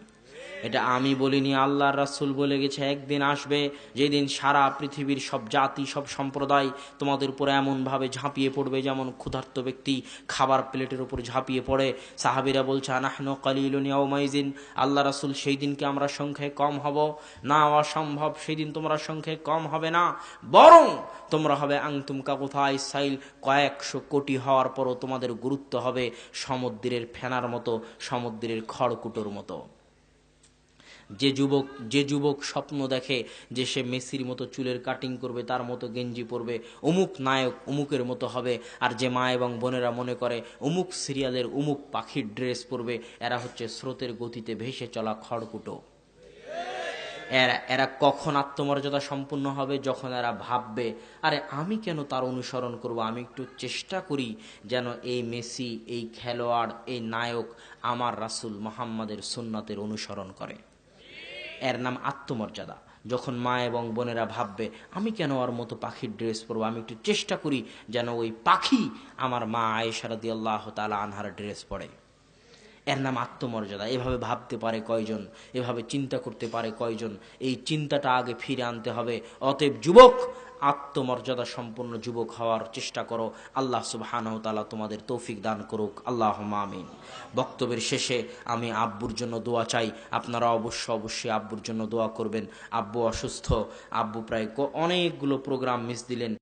এটা আমি বলিনি, আল্লাহর রাসূল বলে গেছে। একদিন আসবে যেদিন সারা পৃথিবীর সব জাতি, সব সম্প্রদায় তোমাদের উপর এমনভাবে ঝাঁপিয়ে পড়বে যেমন ক্ষুধার্ত ব্যক্তি খাবার প্লেটের উপর ঝাঁপিয়ে পড়ে। সাহাবীরা বলছে, আনাহনু কালিলুন ইয়াউমাইজিন, আল্লাহ রাসূল সেই দিনকে আমরা সংখ্যায় কম হব না? অসম্ভব, সেই দিন তোমরা সংখ্যায় কম হবে না, বরং তোমরা হবে আনতুম কাকুফাই সাইল, কয়েকশো কোটি হওয়ার পরও তোমাদের গুরুত্ব হবে সমুদ্রের ফেনার মতো, সমুদ্রের খড়কুটোর মতো। যে যুবক স্বপ্ন দেখে যে সে মেসির মতো চুলের কাটিং করবে, তার মতো গেঞ্জি পরবে, অমুক নায়ক অমুকের মতো হবে, আর যে মা এবং বোনেরা মনে করে অমুক সিরিয়ালের অমুক পাখির ড্রেস পরবে, এরা হচ্ছে স্রোতের গতিতে ভেসে চলা খড়কুটো। এরা কখন আত্মমর্যাদা সম্পূর্ণ হবে? যখন এরা ভাববে, আরে আমি কেন তার অনুসরণ করব, আমি একটু চেষ্টা করি যেন এই মেসি, এই খেলোয়াড়, এই নায়ক আমার রাসূল মুহাম্মাদের সুন্নাতের অনুসরণ করে। এর নাম আত্মমর্যাদা। যখন মা এবং বোনেরা ভাববে আমি কেন ওর মতো পাখির ড্রেস পরবো, আমি একটু চেষ্টা করি যেন ওই পাখি আমার মা আয়েশা রাদিয়াল্লাহু তাআলা আনহার ড্রেস পরে। এর নাম আত্মমর্যাদা। এভাবে ভাবতে পারে কয়জন, এভাবে চিন্তা করতে পারে কয়জন? এই চিন্তাটা আগে ফিরে আনতে হবে। অতএব যুবক, আত্মমর্যাদা সম্পন্ন যুবক হওয়ার চেষ্টা করো। আল্লাহ সুবহানাহু ওয়া তাআলা তোমাদের তৌফিক দান করুক, আল্লাহুম্মা আমিন। বক্তব্যের শেষে আমি আব্বুর জন্য দোয়া চাই, আপনারা অবশ্যই আব্বুর জন্য দোয়া করবেন। আব্বু অসুস্থ, আব্বু প্রায় অনেকগুলো প্রোগ্রাম মিস দিলেন।